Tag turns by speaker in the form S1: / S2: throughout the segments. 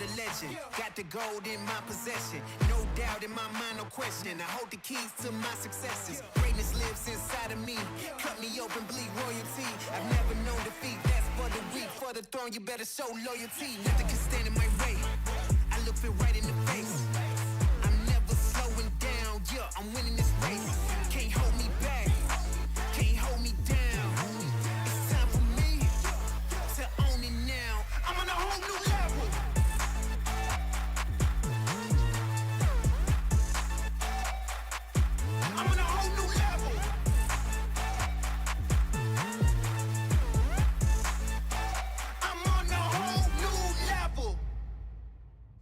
S1: the legend. Got the gold in my possession. No doubt in my mind, no question. I hold the keys to my successes. Greatness lives inside of me. Cut me open, bleed royalty. I've never known defeat. That's for the weak. For the throne, you better show loyalty. Nothing can stand in my way. I look it right in the face. I'm never slowing down. Yeah, I'm winning this race. Can't hold me back. Can't hold me down. It's time for me to own it now. I'm on a whole new level. I'm on a whole new level. I'm on a whole new level.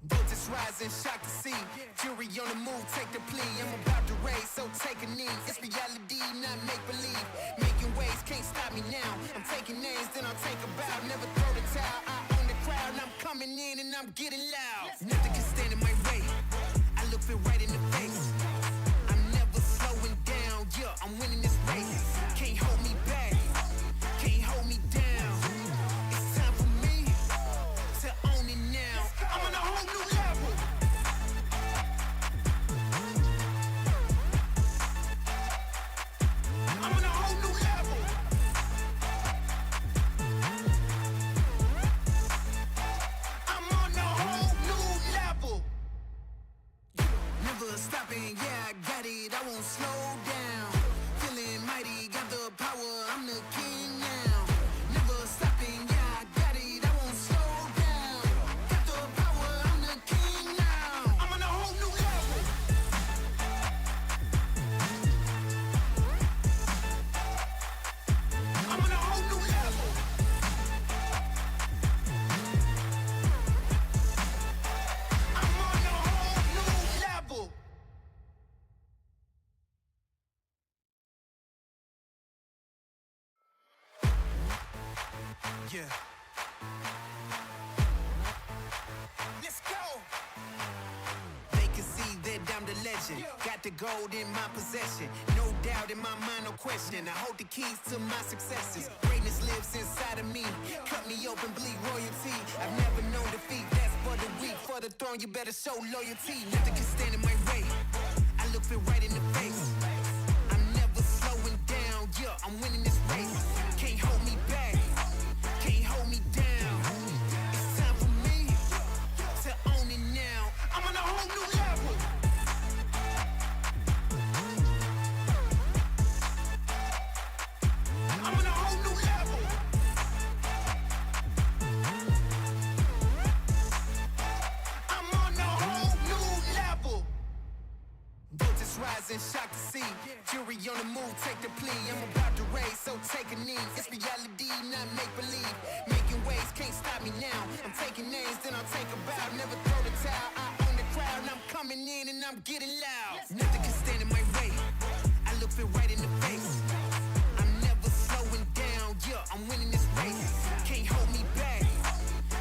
S1: Voltage rising, shock to see. Jury on the move, take the plea. I'm about to raise, so take a knee. It's reality, not make-believe. Making waves, can't stop me now. I'm taking names, then I'll take a bow. Never throw the towel, I own the crowd. I'm coming in and I'm getting loud. Nothing can stand in my way. I look it right in the face. I'm never slowing down, yeah, I'm winning this race. Can't hold me back, can't hold me down. It's time for me to own it now. I'm on a whole new level. I'm on a whole new level. I'm on a whole new level. Never stopping, yeah, I got it, I won't slow down. Feeling mighty, got the power, I'm the king now. Never stopping, yeah, I got it, I won't slow down. Got the power, I'm the king now. I'm on a whole new level. I'm on a whole new level. I'm on a whole new level. Yeah. Let's go. They can see that I'm the legend. Got the gold in my possession. No doubt in my mind, no question. I hold the keys to my successes. Greatness lives inside of me. Cut me open, bleed royalty. I've never known defeat. That's for the weak. For the throne, you better show loyalty. Nothing can stand in my way. I look it right in the face. I'm never slowing down. Yeah, I'm winning this race. Can't hold me back. Can't hold me down. It's time for me to own it now. I'm on a whole new level. I'm on a whole new level. I'm on a whole new level. Voltage rising, shock to see. Jury on the move, take the plea. I'm about to raise, so take a knee. It's reality, not make-believe. Making waves, can't stop me now. I'm taking names, then I'll take a bow. Never throw the towel, I own the crowd. I'm coming in and I'm getting loud. Nothing can stand in my way. I look it right in the face. I'm never slowing down, yeah, I'm winning this race. Can't hold me back,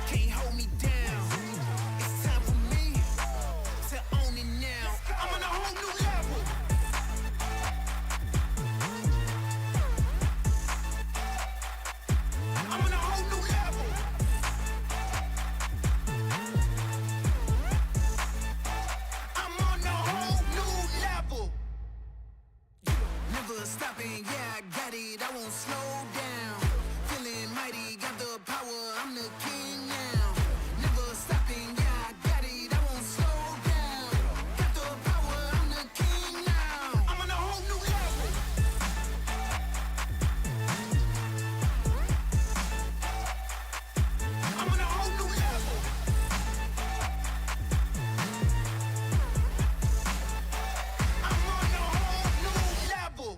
S1: can't hold me down. It's time for me to own it now. I'm on a whole new level. I'm on a whole new level. I'm on a whole new level. Never stopping, yeah, I got it, I won't slow down. Feeling mighty, got the power, I'm the king now. Never stopping, yeah, I got it, I won't slow down. Got the power, I'm the king now. I'm on a whole new level. I'm on a whole new level. I'm on a whole new level.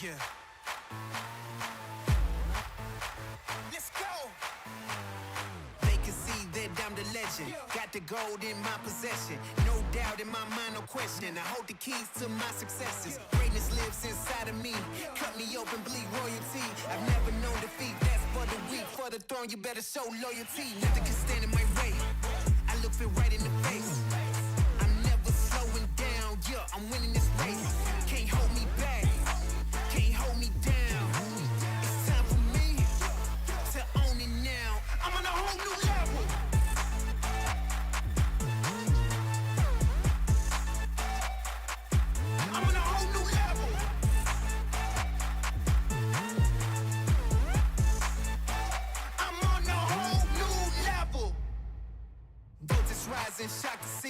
S1: Yeah. Let's go. They can see that I'm the legend. Got the gold in my possession. No doubt in my mind, no question. I hold the keys to my successes. Greatness lives inside of me. Cut me open, bleed royalty. I've never known defeat. That's for the weak. For the throne, you better show loyalty. Nothing can stand in my way. I look it right in the face. I'm never slowing down. Yeah, I'm winning this race. Can't hold me back. Can't hold me down.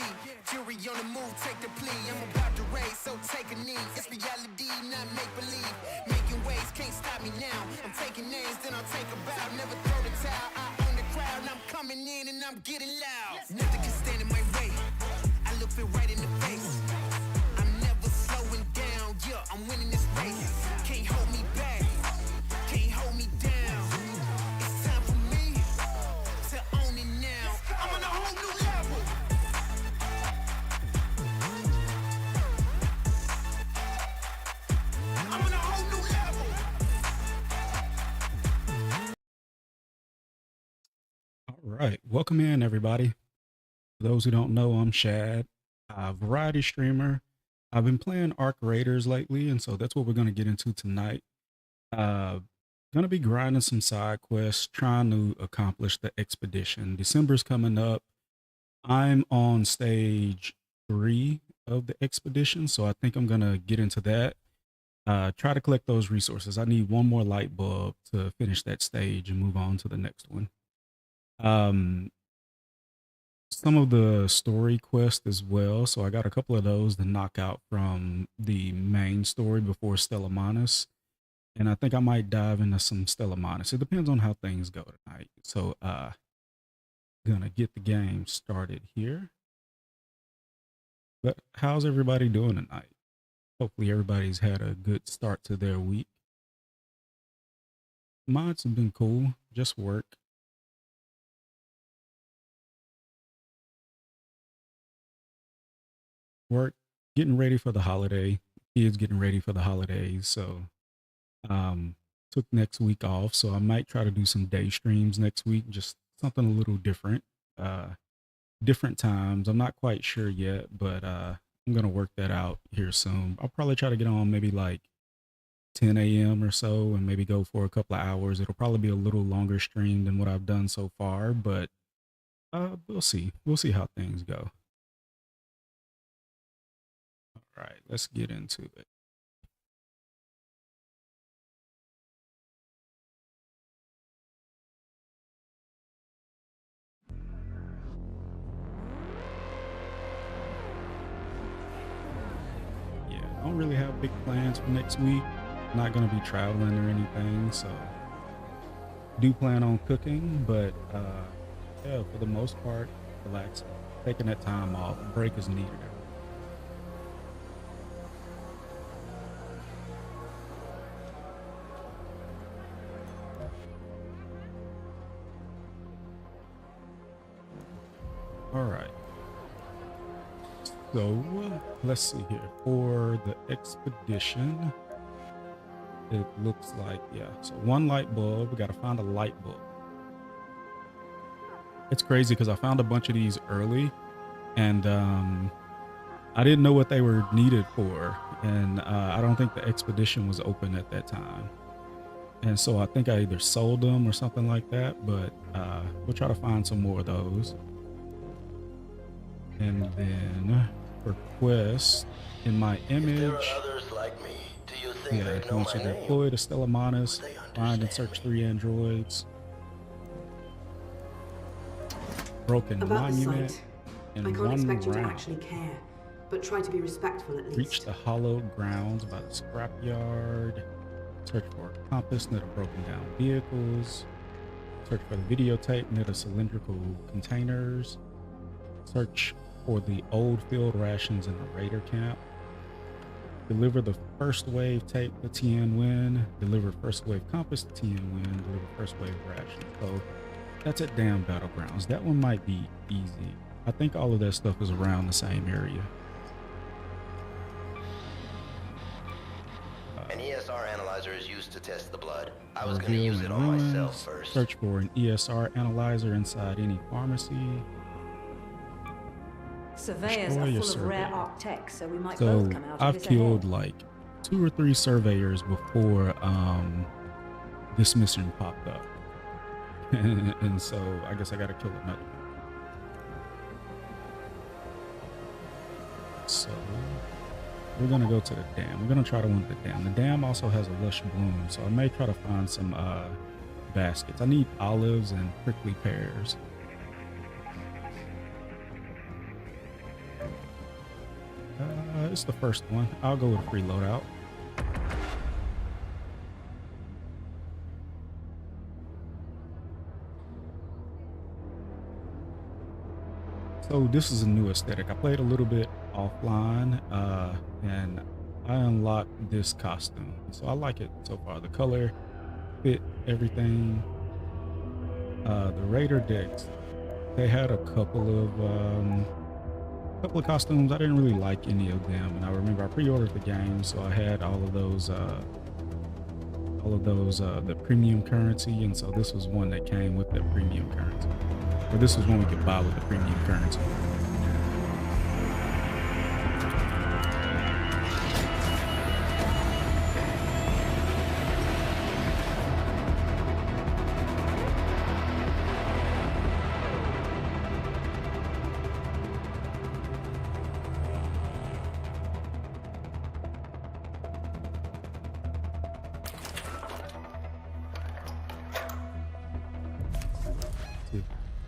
S1: see. Jury on the move, take the plea. I'm about to raise, so take a knee. It's reality, not make believe. Making waves, can't stop me now. I'm taking names, then I'll take a bow. Never throw the towel, I own the crowd. I'm coming in and I'm getting loud. Nothing can stand in my way. I look it right in the face. I'm never slowing down, yeah, I'm winning this race. Can't hold me back, can't hold me down. It's time for me to own it now. I'm on a whole new level. I'm on a whole new level.
S2: All right, welcome in everybody. For those who don't know, I'm Shad, a variety streamer. I've been playing Arc Raiders lately, and so that's what we're going to get into tonight. Going to be grinding some side quests, trying to accomplish the expedition. December's coming up. I'm on stage 3 of the expedition, so I think I'm going to get into that. Try to collect those resources. I need one more light bulb to finish that stage and move on to the next one. Some of the story quests as well. So I got a couple of those to knock out from the main story before Stellamanus. And I think I might dive into some Stellamanus. It depends on how things go tonight. So gonna get the game started here. But how's everybody doing tonight? Hopefully everybody's had a good start to their week. Mods have been cool, just work. Work, getting ready for the holiday. Kids getting ready for the holidays. So took next week off. So I might try to do some day streams next week, just something a little different. Different times. I'm not quite sure yet, but I'm gonna work that out here soon. I'll probably try to get on maybe like 10 a.m. or so and maybe go for a couple of hours. It'll probably be a little longer stream than what I've done so far, but we'll see. We'll see how things go. All right, let's get into it. Yeah, I don't really have big plans for next week. Not going to be traveling or anything, so do plan on cooking, but yeah, for the most part, relaxing, taking that time off. A break is needed. All right. So let's see here. For the expedition, it looks like, yeah, so one light bulb. We got to find a light bulb. It's crazy because I found a bunch of these early and I didn't know what they were needed for. And I don't think the expedition was open at that time. And so I think I either sold them or something like that, but we'll try to find some more of those. And then for quests, in my image,
S3: like me, do you think
S2: yeah, it wants you to deploy to Stellamanus, find and search 3 androids, broken
S4: About the
S2: monument,
S4: site.
S2: and
S4: I can't
S2: one
S4: expect you to
S2: round.
S4: actually care, but try to be respectful at least.
S2: Reach the hollowed grounds by the scrapyard. Search for a compass near the broken down vehicles. Search for the videotape near the cylindrical containers. Search for the old field rations in the raider camp. Deliver the first wave tape to Tien Nguyen. Deliver first wave compass to Tien Nguyen. Deliver first wave rations. So that's at Damn Battlegrounds. That one might be easy. I think all of that stuff is around the same area.
S3: An ESR analyzer is used to test the blood. I was going to
S2: Reveal
S3: use it
S2: and
S3: on
S2: ruins.
S3: myself first.
S2: Search for an ESR analyzer inside any pharmacy.
S5: Surveyors
S2: Destroy
S5: are
S2: your
S5: full of rare
S2: surveyor.
S5: arc tech, so we might
S2: So
S5: both come out of
S2: I've
S5: this
S2: killed
S5: ahead.
S2: like 2 or 3 surveyors before this mission popped up. And so I guess I gotta kill another one. So we're gonna go to the dam. We're gonna try to win the dam. The dam also has a lush bloom, so I may try to find some baskets. I need olives and prickly pears. It's the first one. I'll go with free loadout. So this is a new aesthetic. I played a little bit offline, and I unlocked this costume. So I like it so far. The color fit everything. The Raider decks, they had a couple of costumes. I didn't really like any of them, and I remember I pre-ordered the game, so I had all of those the premium currency, and so this was one that came with that premium currency. Or this was one we could buy with the premium currency.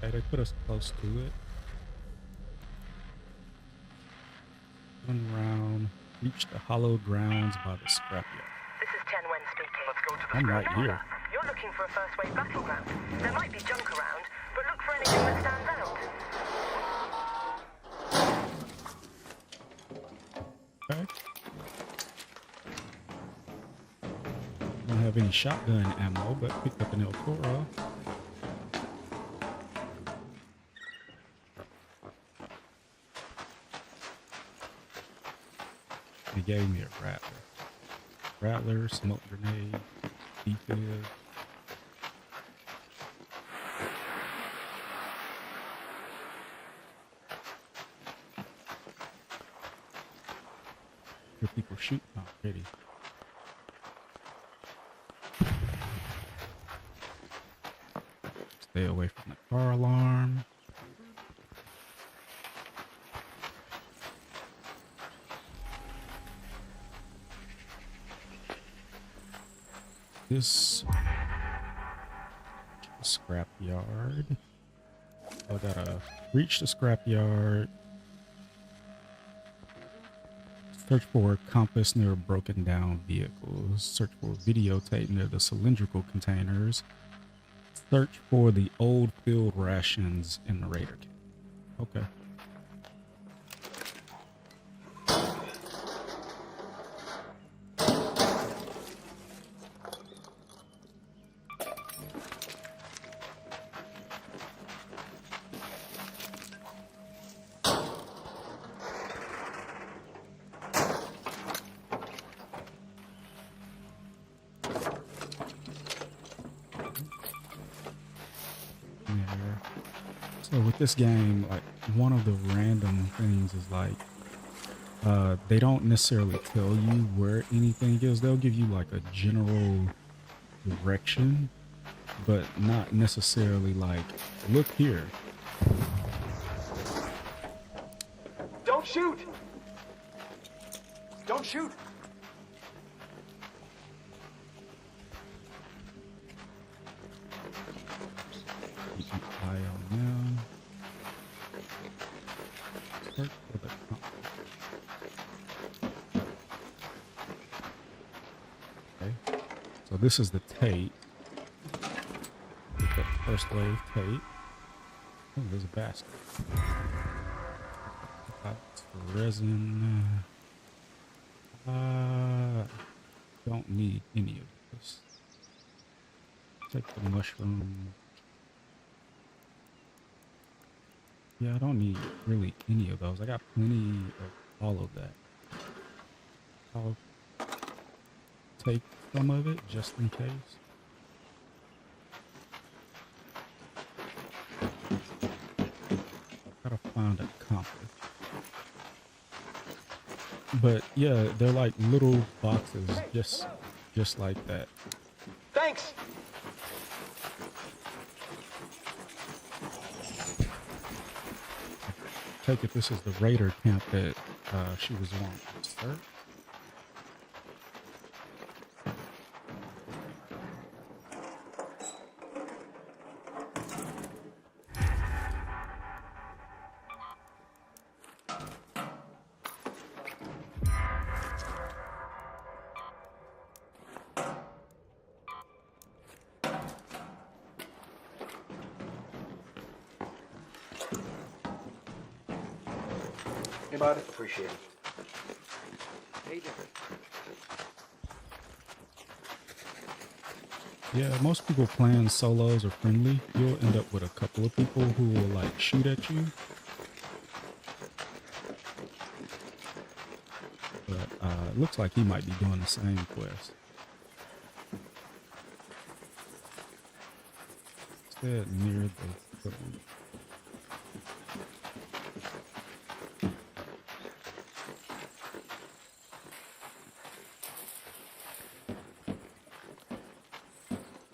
S2: Okay, they put us close to it. One round, reach the hallowed grounds by the scrapyard.
S6: This is Chen-Wen speaking.
S7: Let's go to the
S2: I'm right here.
S6: You're looking for a first wave battleground. There might be junk around, but look for anything that stands out.
S2: Okay. Don't have any shotgun ammo, but picked up an El Toro. They gave me a rattler. Rattler, smoke grenade, defib. Hear people shooting already. Stay away from the car alarm. This scrapyard. I gotta reach the scrapyard. Search for compass near broken down vehicles. Search for videotape near the cylindrical containers. Search for the old field rations in the Raider camp. Okay. So with this game, like one of the random things is like they don't necessarily tell you where anything is. They'll give you like a general direction, but not necessarily like, look here.
S7: Don't shoot! Don't shoot!
S2: Keep an eye on them. Search for the okay. So this is the tape. Get that first wave tape. Oh, there's a basket. That's the resin. Don't need any of this. Take the mushroom. Yeah, I don't need really any of those. I got plenty of all of that. I'll take some of it just in case. Gotta find a compass. But yeah, they're like little boxes, just like that.
S7: Thanks!
S2: Take it this is the Raider camp that she was on. Sir?
S8: Hey, bud. Appreciate it. Hey, different.
S2: Yeah, most people playing solos or friendly, you'll end up with a couple of people who will like shoot at you. But it looks like he might be doing the same quest. Said near the building.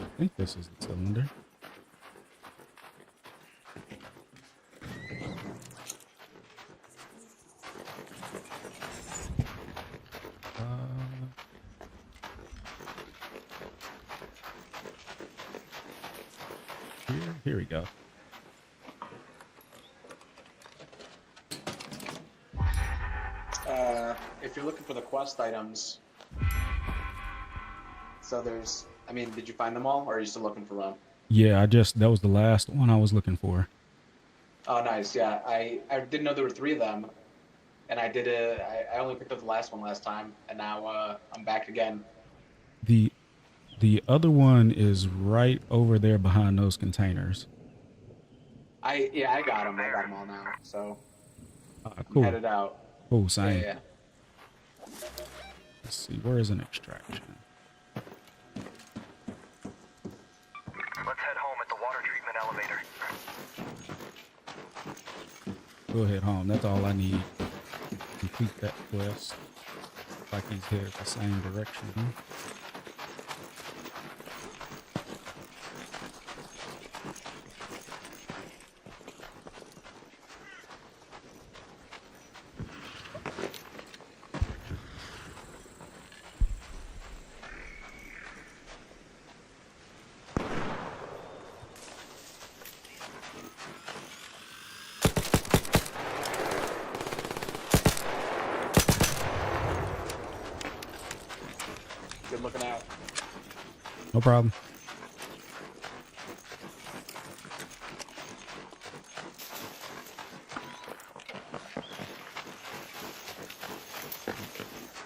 S2: I think this is the cylinder. Here we go.
S8: If you're looking for the quest items, so there's, I mean, did you find them all, or are you still looking for one?
S2: Yeah, that was the last one I was looking for.
S8: Oh, nice. Yeah, I didn't know there were 3 of them, and I only picked up the last one last time, and now I'm back again.
S2: The other one is right over there behind those containers.
S8: I got them. I got them all now. So
S2: Cool.
S8: I'm headed out.
S2: Cool. Same.
S8: Yeah.
S2: Let's see. Where is an extraction?
S6: Let's head home at the water treatment elevator.
S2: We'll head home. That's all I need. Complete that quest. Like he's headed the same direction.
S8: Good looking out.
S2: No problem.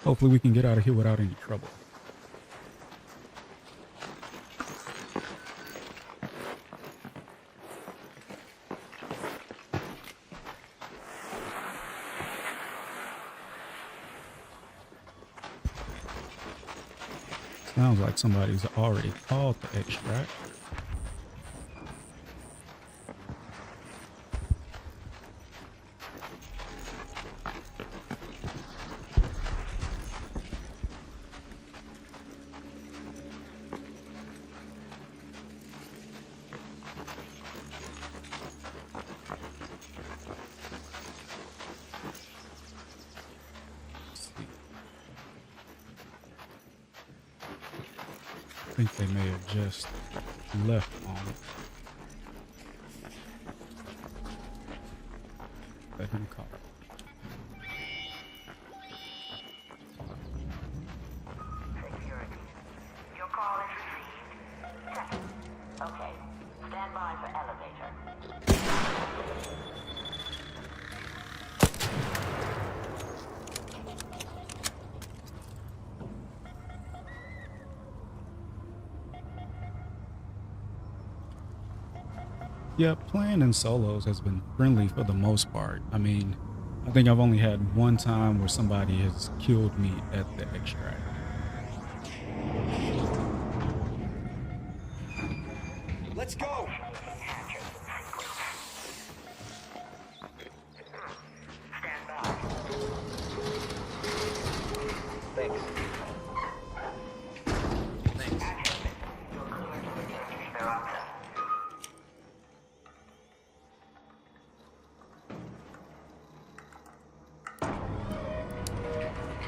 S2: Hopefully we can get out of here without any trouble. Sounds like somebody's already called the extract. I think they may have just left on it. Let him call.
S6: Security. Your call is received. Check. Okay. Stand by for elevator.
S2: Yeah, playing in solos has been friendly for the most part. I mean, I think I've only had one time where somebody has killed me at the extract.
S7: Let's go!
S6: Stand by.
S7: Thanks.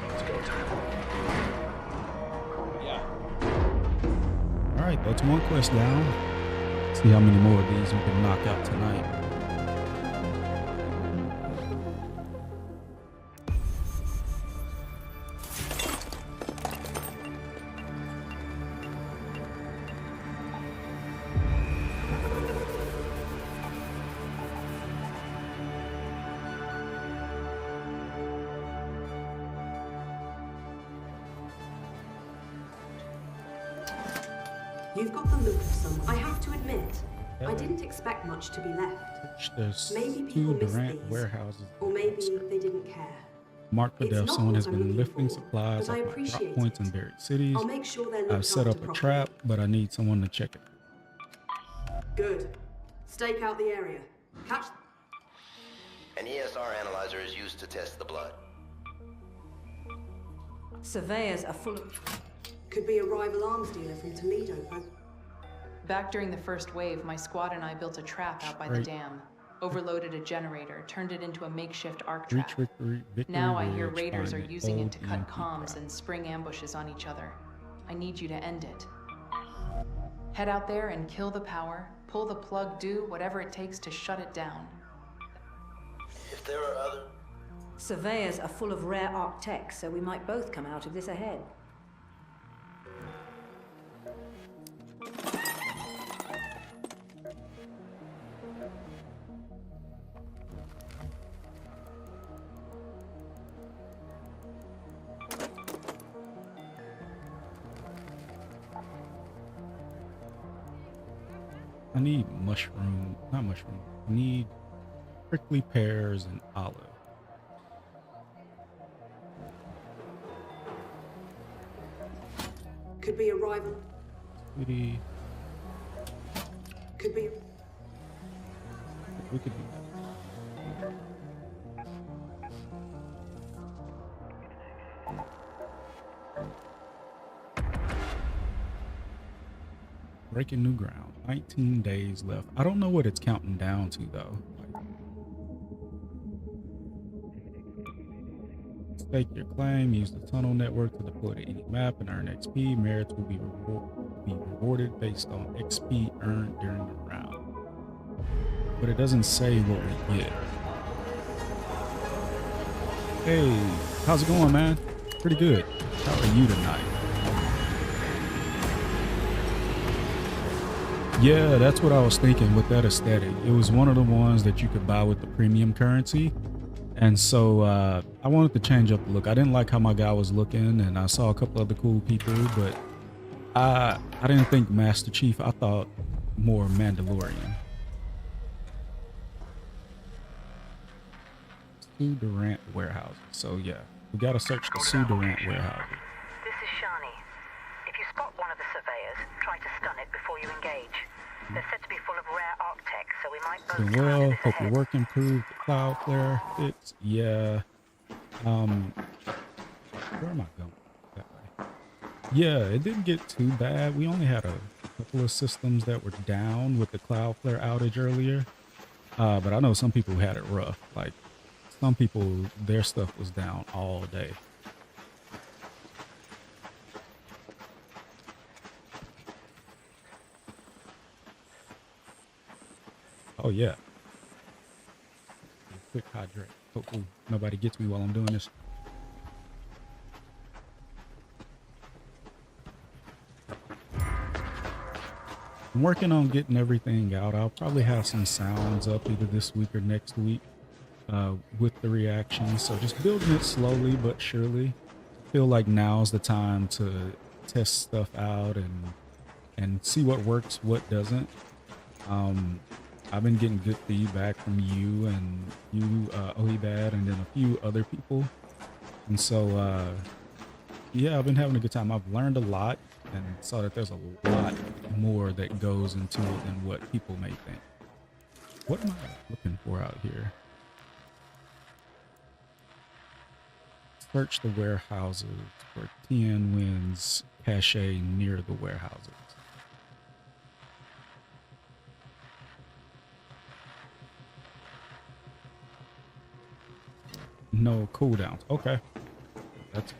S6: You're clear to return to Esperanza.
S8: Yeah.
S2: All right, that's one quest down. See how many more of these we can knock out tonight.
S4: You've got the look of someone. I have to admit, I didn't expect much to be left.
S2: There's
S4: Maybe people
S2: 2
S4: missed
S2: Durant
S4: these,
S2: warehouses.
S4: or maybe they didn't care.
S2: Marked for
S4: It's
S2: death.
S4: not
S2: Someone
S4: what
S2: has
S4: I'm
S2: been
S4: looking
S2: lifting
S4: for,
S2: supplies
S4: but I
S2: off my drop
S4: appreciate
S2: points
S4: it.
S2: in buried cities.
S4: I'll make sure they're
S2: I've
S4: looked
S2: set up
S4: after
S2: a
S4: properly.
S2: trap, but I need someone to check it.
S4: Good. Stake out the area. Catch.
S3: An ESR analyzer is used to test the blood.
S5: Surveyors are full of...
S4: Could be a rival arms dealer from Toledo.
S9: Back during the first wave, my squad and I built a trap out by the
S2: Right.
S9: dam. Overloaded a generator, turned it into a makeshift arc
S2: Reach
S9: trap.
S2: Victory
S9: Now I
S2: Ridge,
S9: hear raiders are
S2: find the
S9: using it
S2: old
S9: to cut
S2: EMP
S9: comms
S2: trap.
S9: and spring ambushes on each other. I need you to end it. Head out there and kill the power, pull the plug, do whatever it takes to shut it down.
S3: If there are other...
S5: Surveyors are full of rare arc tech, so we might both come out of this ahead.
S2: I need not mushroom. I need prickly pears and olive.
S4: Could be a rival.
S2: Sweetie,
S4: Could be.
S2: we could do that. Breaking new ground. 19 days left. I don't know what it's counting down to though. Stake your claim. Use the tunnel network to deploy to any map and earn XP. Merits will be rewarded based on XP earned during the round. But it doesn't say what we get. Hey, how's it going, man? Pretty good. How are you tonight? Yeah, that's what I was thinking with that aesthetic. It was one of the ones that you could buy with the premium currency. And so I wanted to change up the look. I didn't like how my guy was looking, and I saw a couple other cool people, but I didn't think Master Chief. I thought more Mandalorian. Sue Durant warehouses. So yeah, we gotta search the Sue Durant warehouses.
S6: This is Shani. If you spot one of the surveyors, try to stun it before you engage. They're said to be full of rare arc tech, so we might both
S2: Doing
S6: come out
S2: well.
S6: of this
S2: Hope your
S6: ahead.
S2: work improved. Cloudflare. It's yeah. Where am I going? That way. Yeah, it didn't get too bad. We only had a couple of systems that were down with the Cloudflare outage earlier. But I know some people had it rough. Like some people, their stuff was down all day. Oh yeah. Quick hydrate. Hopefully nobody gets me while I'm doing this. I'm working on getting everything out. I'll probably have some sounds up either this week or next week with the reactions. So just building it slowly but surely. Feel like now's the time to test stuff out and see what works, what doesn't. I've been getting good feedback from you and you, Ohibad, and then a few other people. And so, yeah, I've been having a good time. I've learned a lot and saw that there's a lot more that goes into it than what people may think. What am I looking for out here? Search the warehouses for Tien Win's cache near the warehouses. No cooldowns. Okay. That's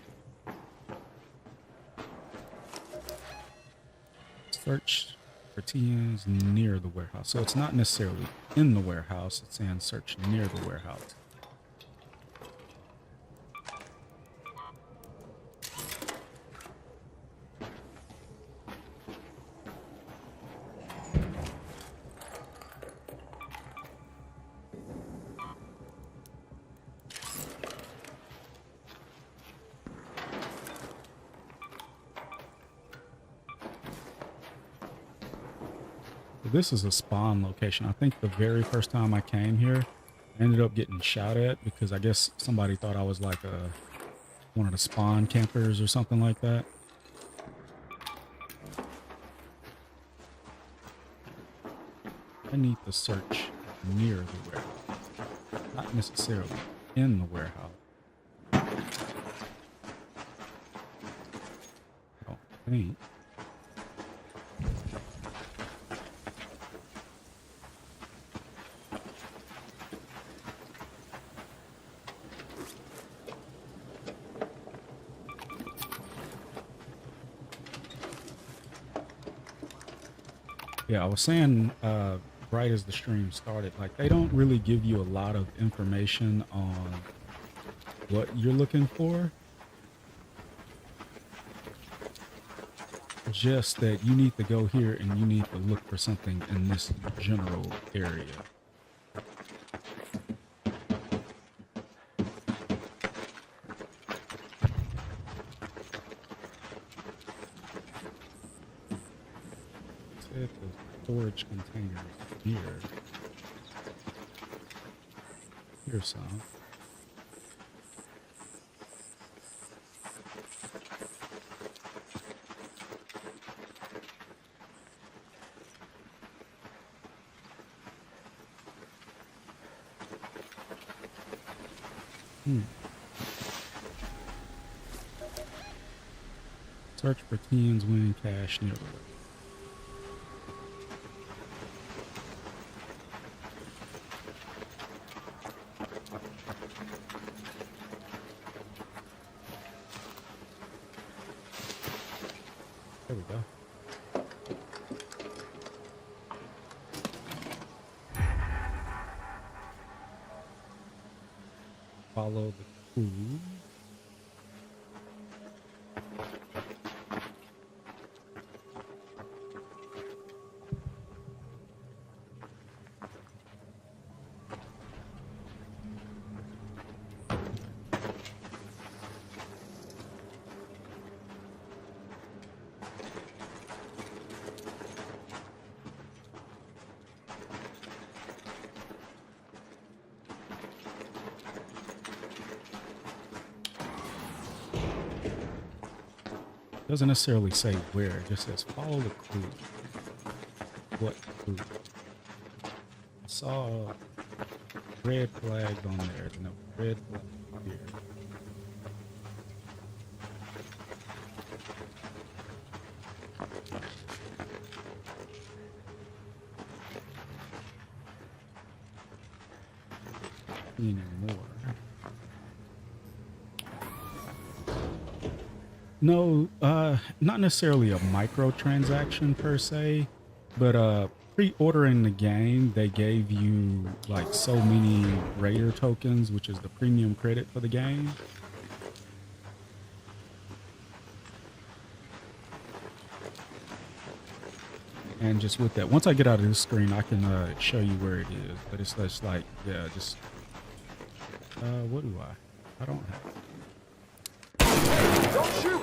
S2: search for TNs near the warehouse. So it's not necessarily in the warehouse. It's saying search near the warehouse. This is a spawn location. I think the very first time I came here, I ended up getting shot at because I guess somebody thought I was like one of the spawn campers or something like that. I need to search near the warehouse, not necessarily in the warehouse. I don't think. Yeah, I was saying right as the stream started, like they don't really give you a lot of information on what you're looking for. Just that you need to go here and you need to look for something in this general area. Said the storage containers here. Here's some. Search for TN's winning cash near the way. There we go. Follow the clue. Doesn't necessarily say where, it just says follow the clue. What clue? I saw red flag on there, and a red flag here. Anymore. No, not necessarily a microtransaction per se, but pre-ordering the game, they gave you like so many Raider tokens, which is the premium credit for the game. And just with that, once I get out of this screen, I can show you where it is. But it's just like, yeah, just what do I don't have.
S7: Don't shoot!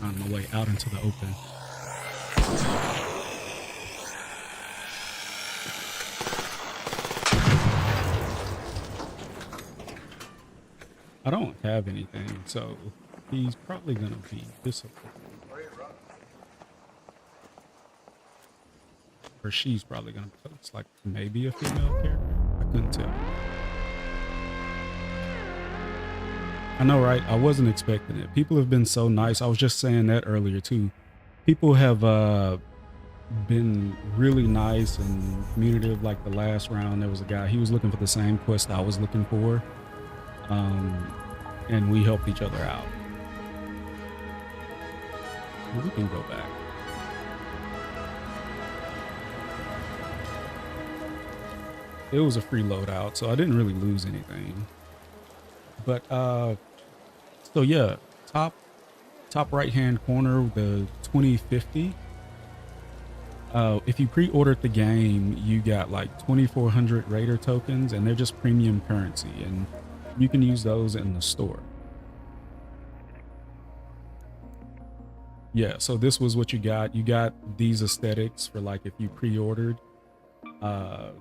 S2: On my way out into the open. I don't have anything, so he's probably gonna be disappointed. Or she's probably gonna be, looks like maybe a female character. I couldn't tell. I know, right? I wasn't expecting it. People have been so nice. I was just saying that earlier too. People have been really nice and communicative. Like the last round, there was a guy, he was looking for the same quest I was looking for. And we helped each other out. We can go back. it was a free loadout, so I didn't really lose anything. But so yeah, top right hand corner, the 2050. If you pre-ordered the game, you got like 2,400 Raider tokens, and they're just premium currency, and you can use those in the store. Yeah, so this was what you got. You got these aesthetics for like if you pre-ordered. The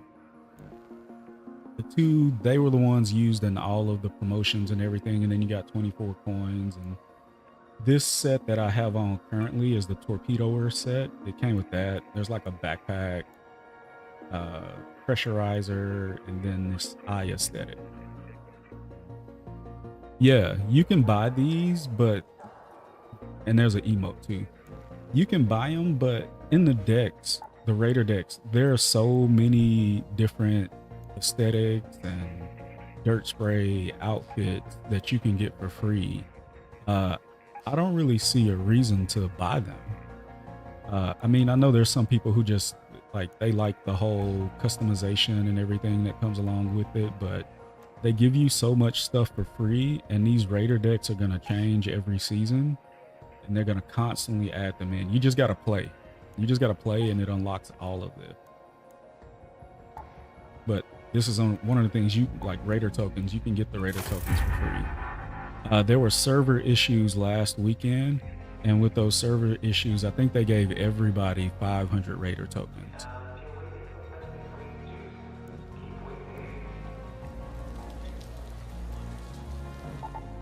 S2: two, they were the ones used in all of the promotions and everything, and then you got 24 coins. And this set that I have on currently is the Torpedoer set. It came with that. There's like a backpack, pressurizer, and then this eye aesthetic. Yeah, you can buy these, but, and there's an emote too. You can buy them, but in the decks, the Raider decks, there are so many different aesthetics and dirt spray outfits that you can get for free. I don't really see a reason to buy them. I mean, I know there's some people who just like, they like the whole customization and everything that comes along with it, but they give you so much stuff for free, and these Raider decks are going to change every season, and they're going to constantly add them in. You just got to play. You just got to play, and it unlocks all of it. But this is on one of the things, you like Raider tokens, you can get the Raider tokens for free. There were server issues last weekend, and with those server issues, I think they gave everybody 500 Raider tokens.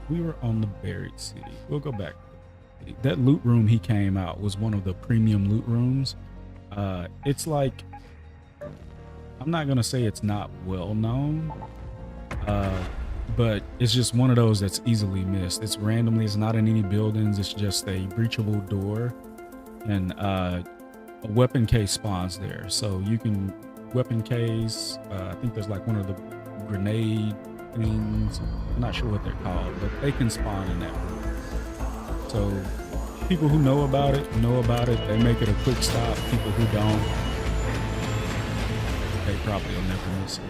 S2: We were on the Buried City. We'll go back. That loot room he came out was one of the premium loot rooms. It's like, I'm not gonna say it's not well known, but it's just one of those that's easily missed. It's randomly, it's not in any buildings, it's just a breachable door, and a weapon case spawns there. So you can weapon case, I think there's like one of the grenade things, I'm not sure what they're called, but they can spawn in that room. So people who know about it, they make it a quick stop. People who don't, they probably will never miss it.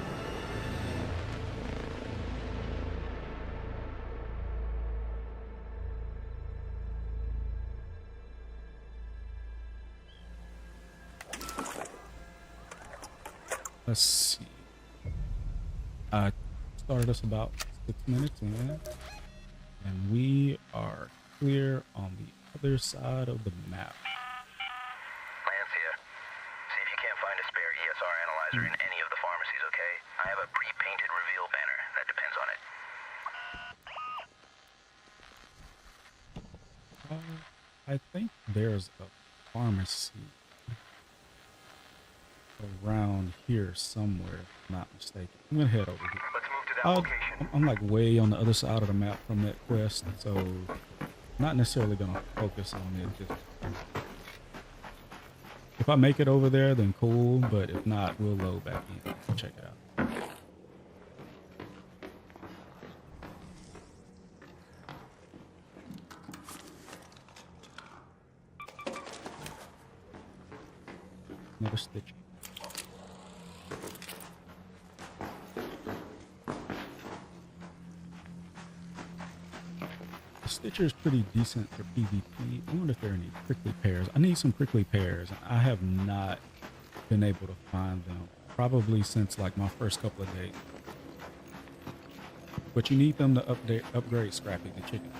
S2: Let's see. I started us about 6 minutes in, and we are clear on the other side of the map.
S3: Lance here. See if you can't find a spare ESR analyzer in any of the pharmacies, okay? I have a pre-painted reveal banner that depends on it.
S2: I think there's a pharmacy around here somewhere, if I'm not mistaken. I'm gonna head over here.
S3: Let's move to that location.
S2: I'm like way on the other side of the map from that quest, so not necessarily gonna focus on it. Just, if I make it over there, then cool, but if not, we'll load back in and check it out. Another Stitcher. The Stitcher is pretty decent for PvP. I wonder if there are any prickly pears. I need some prickly pears. I have not been able to find them, probably since like my first couple of days. But you need them to upgrade Scrappy the chicken.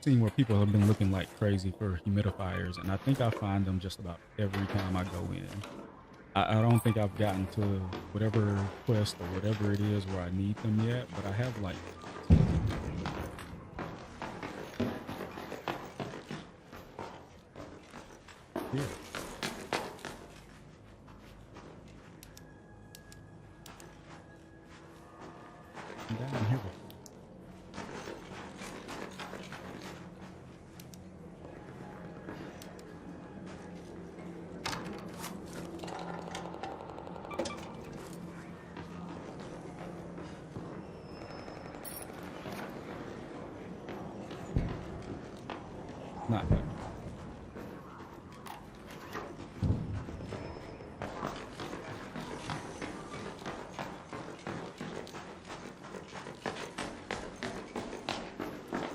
S2: Seen where people have been looking like crazy for humidifiers, and I think I find them just about every time I go in. I don't think I've gotten to whatever quest or whatever it is where I need them yet, but I have like here. Down here. Not bad.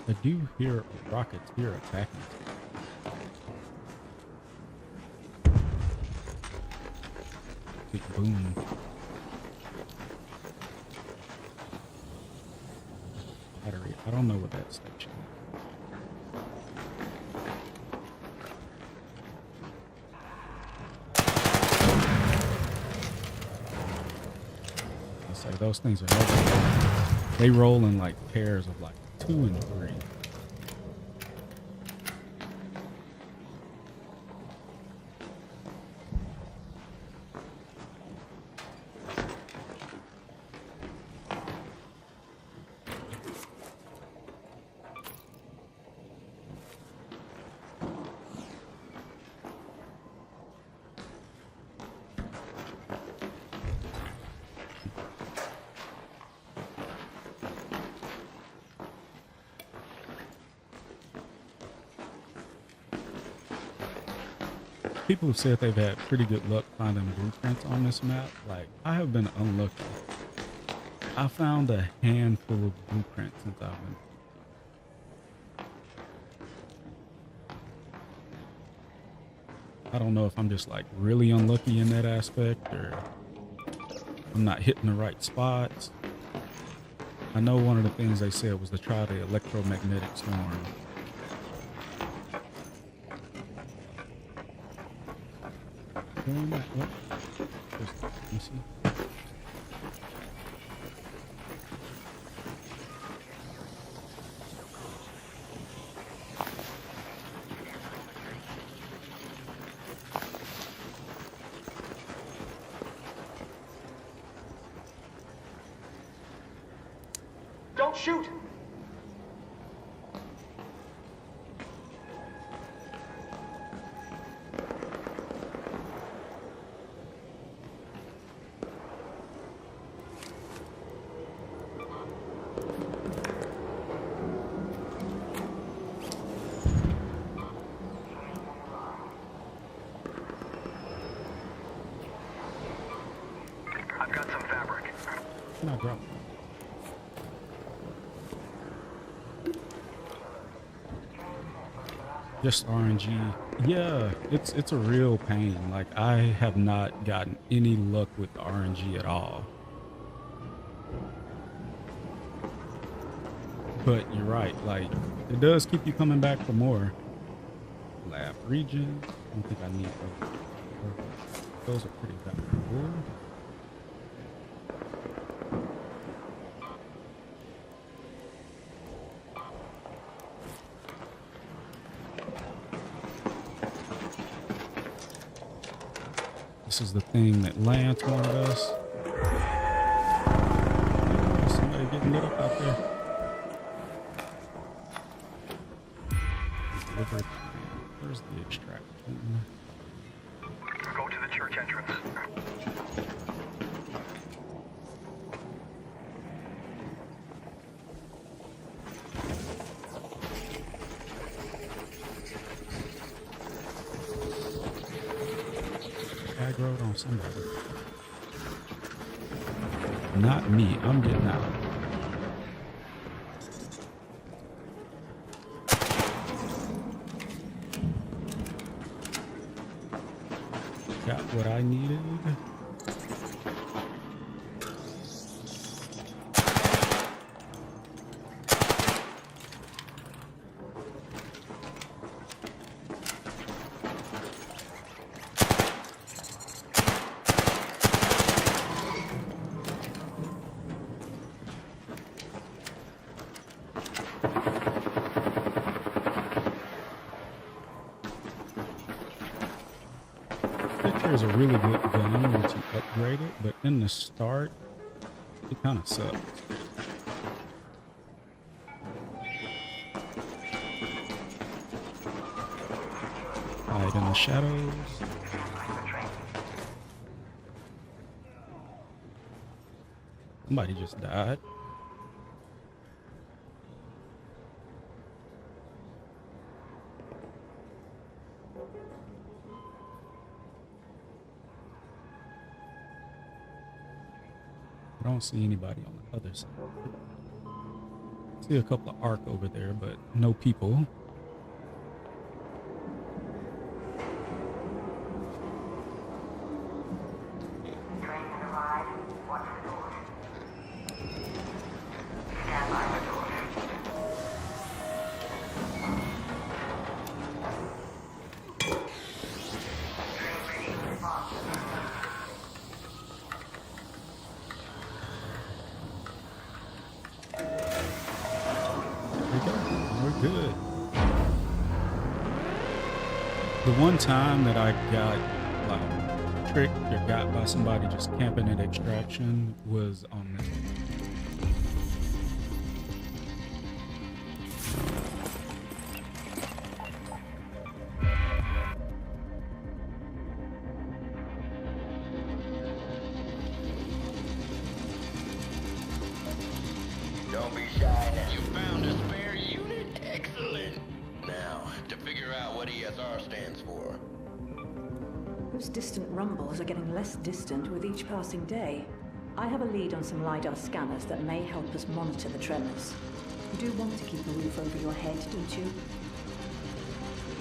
S2: I do hear rockets here attacking. Big boom. Battery. I don't know what that station is. I say those things are never. They roll in like pairs of like 2 and 3. People have said they've had pretty good luck finding blueprints on this map. Like, I have been unlucky. I found a handful of blueprints since I've been. I don't know if I'm just like really unlucky in that aspect or I'm not hitting the right spots. I know one of the things they said was to try the electromagnetic storm. Going back up. Let me see.
S7: Don't shoot!
S3: I've got some fabric.
S2: Can I drop? Just RNG. Yeah, it's a real pain. Like, I have not gotten any luck with RNG at all. But you're right, like, it does keep you coming back for more. Lab region. I don't think I need those. Those are pretty valuable. This is the thing that Lance wanted us. Somebody getting lit up out there. Where's the extract?
S3: Go to the church entrance.
S2: Aggroed on somebody. Not me. I'm getting out. Got what I needed. Is a really good gun once you upgrade it, but in the start, it kind of sucks. Hide in the shadows. Somebody just died. I don't see anybody on the other side. See a couple of ARC over there, but no people. Good. The one time that I got like tricked or got by somebody just camping at Extraction was on this.
S3: Don't be shy now. You found a spare unit? Excellent. Now, to figure out what ESR stands for.
S5: Those distant rumbles are getting less distant with each passing day. I have a lead on some LiDAR scanners that may help us monitor the tremors. You do want to keep a roof over your head, don't you?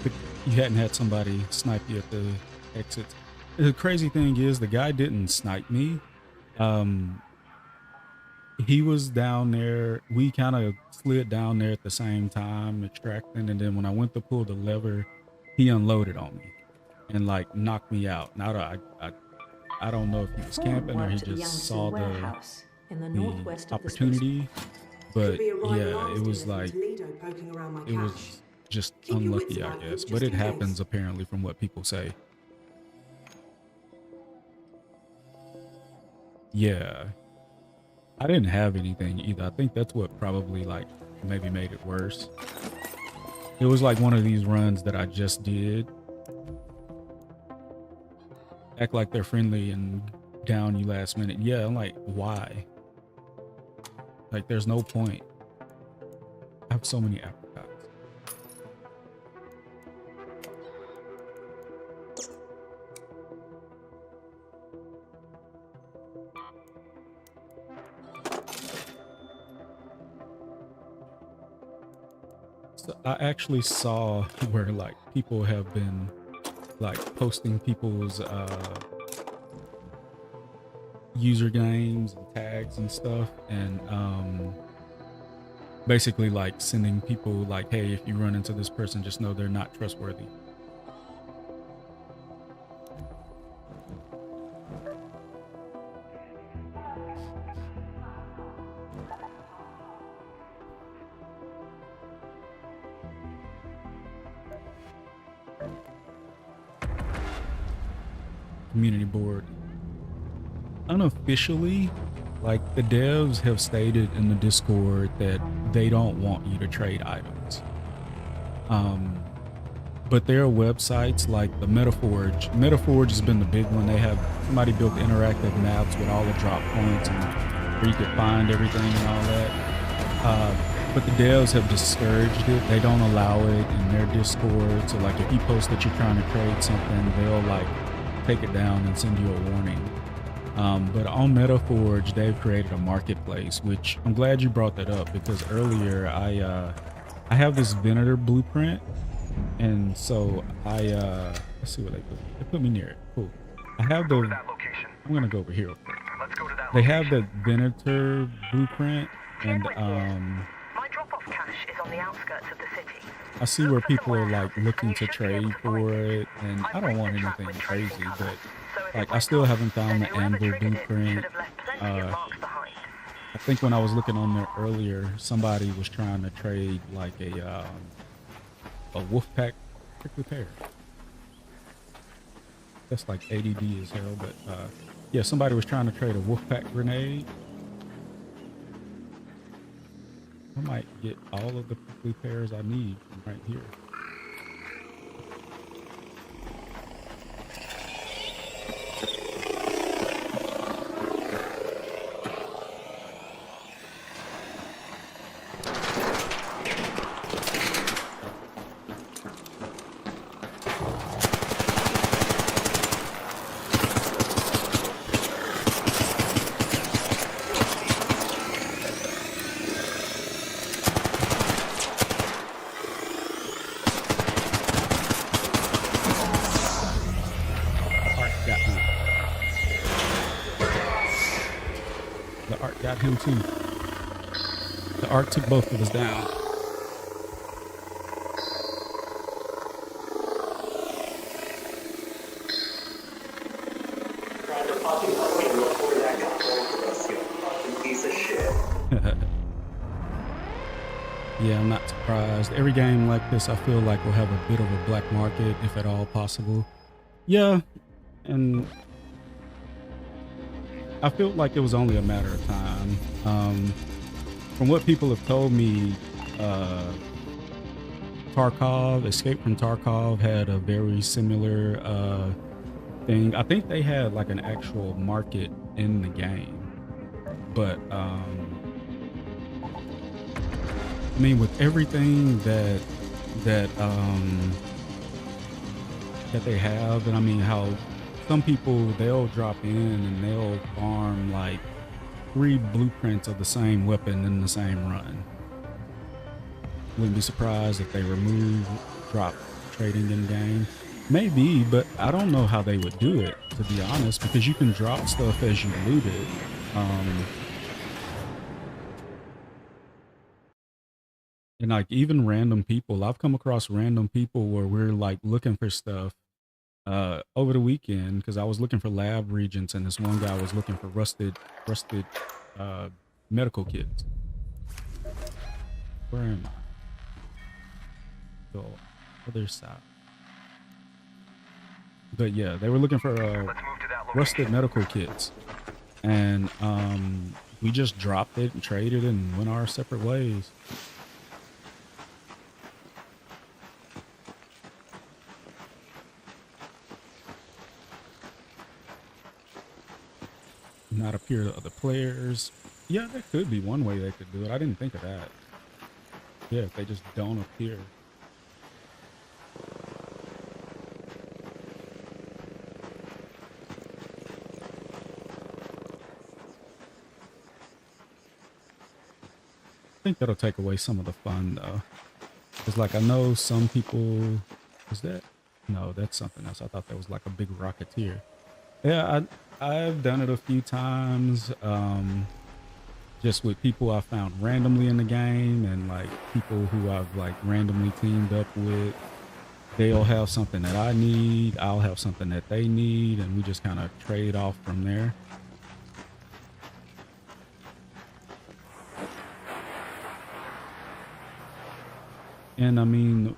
S2: But you hadn't had somebody snipe you at the exits. The crazy thing is, the guy didn't snipe me. He was down there. We kind of slid down there at the same time, extracting, and then when I went to pull the lever, he unloaded on me and like knocked me out. Now I don't know if he was camping or he just saw the opportunity, but yeah, it was like it was just unlucky, I guess. But it happens apparently from what people say. Yeah. I didn't have anything either. I think that's what probably like maybe made it worse. It was like one of these runs that I just did. Act like they're friendly and down you last minute. Yeah, I'm like, why? Like, there's no point. I have so many apricots. So I actually saw where like people have been like posting people's usernames and tags and stuff, and basically like sending people like, hey, if you run into this person, just know they're not trustworthy. Community board. Unofficially, like the devs have stated in the Discord that they don't want you to trade items. But there are websites like the Metaforge. Metaforge has been the big one. They have somebody built interactive maps with all the drop points and where you could find everything and all that. But the devs have discouraged it. They don't allow it in their Discord. So like if you post that you're trying to trade something, they'll like take it down and send you a warning. But on Metaforge, they've created a marketplace, which I'm glad you brought that up, because earlier I have this Venator blueprint, and so let's see what they put. They put me near it. Cool. I have the. I'm gonna go over here.
S3: Let's go to that
S2: they have the Venator blueprint, and
S6: My drop-off cache is on the outskirts of the city.
S2: I see where people are like looking to trade for it, and I don't want anything crazy, but like I still haven't found the Anvil blueprint. I think when I was looking on there earlier, somebody was trying to trade like a Wolfpack prickly pear. That's like ADD as hell, but yeah, somebody was trying to trade a Wolfpack grenade. I might get all of the prickly pears I need from right here. him too. The arc took both of us down.
S7: Trying to fucking help me look where that got going for us, you fucking piece of shit.
S2: Yeah, I'm not surprised. Every game like this, I feel like will have a bit of a black market, if at all possible. Yeah, and I feel like it was only a matter of time. From what people have told me, Tarkov, Escape from Tarkov had a very similar thing. I think they had like an actual market in the game, but I mean, with everything that they have, and I mean how some people, they'll drop in and they'll farm like 3 blueprints of the same weapon in the same run. Wouldn't be surprised if they remove drop trading in game. Maybe, but I don't know how they would do it, to be honest, because you can drop stuff as you loot it. And like even random people, I've come across random people where we're like looking for stuff over the weekend, because I was looking for lab reagents and this one guy was looking for rusted medical kits. Where am I? The other side. But yeah, they were looking for rusted medical kits, and we just dropped it and traded and went our separate ways. Not appear to other players. Yeah, that could be one way they could do it. I didn't think of that. Yeah, if they just don't appear. I think that'll take away some of the fun though. It's like, I know some people, is that? No, that's something else. I thought that was like a big rocketeer. Yeah, I've done it a few times, just with people I found randomly in the game, and like people who I've like randomly teamed up with. They'll have something that I need, I'll have something that they need, and we just kind of trade off from there. And I mean,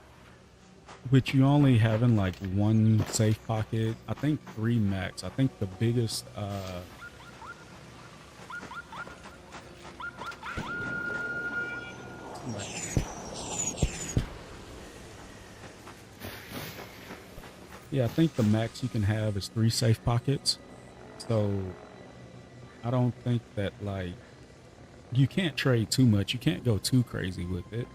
S2: with you only having like 1 safe pocket, I think 3 max. I think the biggest yeah, I think the max you can have is 3 safe pockets. So I don't think that, like, you can't trade too much. You can't go too crazy with it.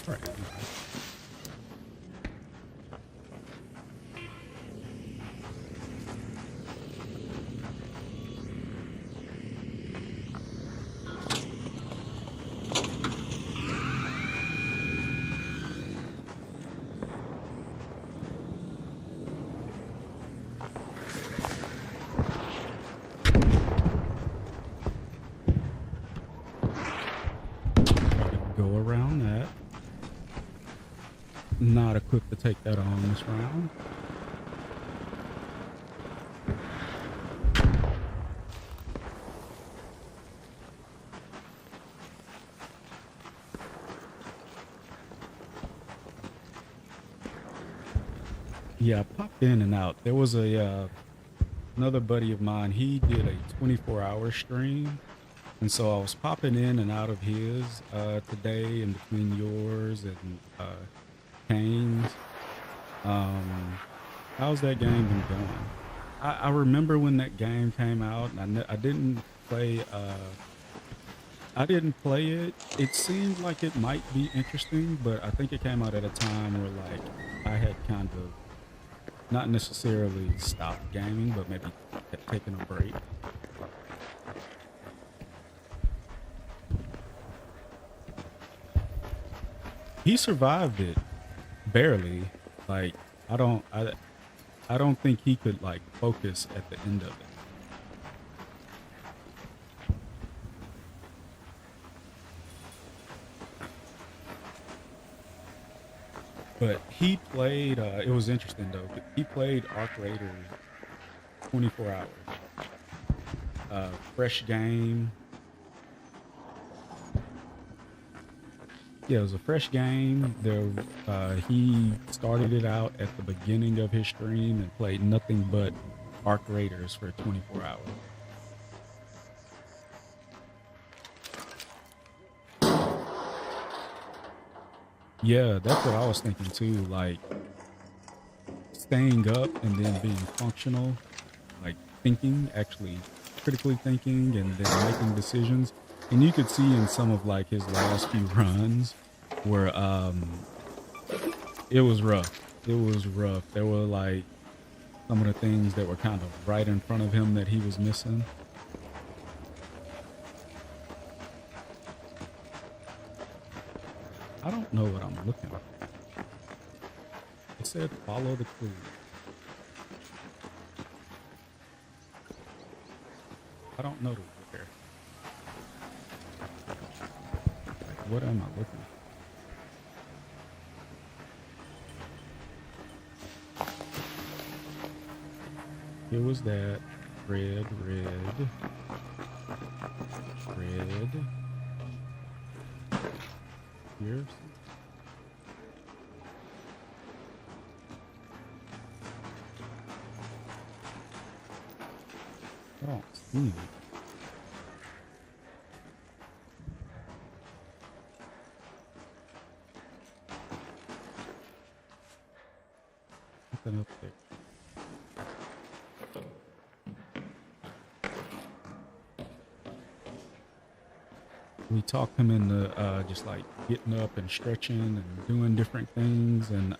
S2: Right. Go around that. Not equipped to take that on this round. Yeah, I popped in and out. There was a another buddy of mine. He did a 24-hour stream, and so I was popping in and out of his today, in between yours and Kane's. How's that game been going? I remember when that game came out, and I didn't play. I didn't play it. It seemed like it might be interesting, but I think it came out at a time where like I had kind of not necessarily stopped gaming, but maybe had taken a break. He survived it barely. Like I don't think he could like focus at the end of it. But he played, it was interesting though. He played Arc Raiders 24 hours. Fresh game. Yeah, it was a fresh game. There, he started it out at the beginning of his stream and played nothing but Arc Raiders for 24 hours. Yeah, that's what I was thinking too. Like staying up and then being functional, like thinking, actually critically thinking and then making decisions. And you could see in some of like his last few runs where it was rough. It was rough. There were like some of the things that were kind of right in front of him that he was missing. I don't know what I'm looking at. It said follow the clue. I don't know the where. Like, what am I looking for? Here was that red. Here. I don't see it. Nothing up there. We talked him into just like getting up and stretching and doing different things, and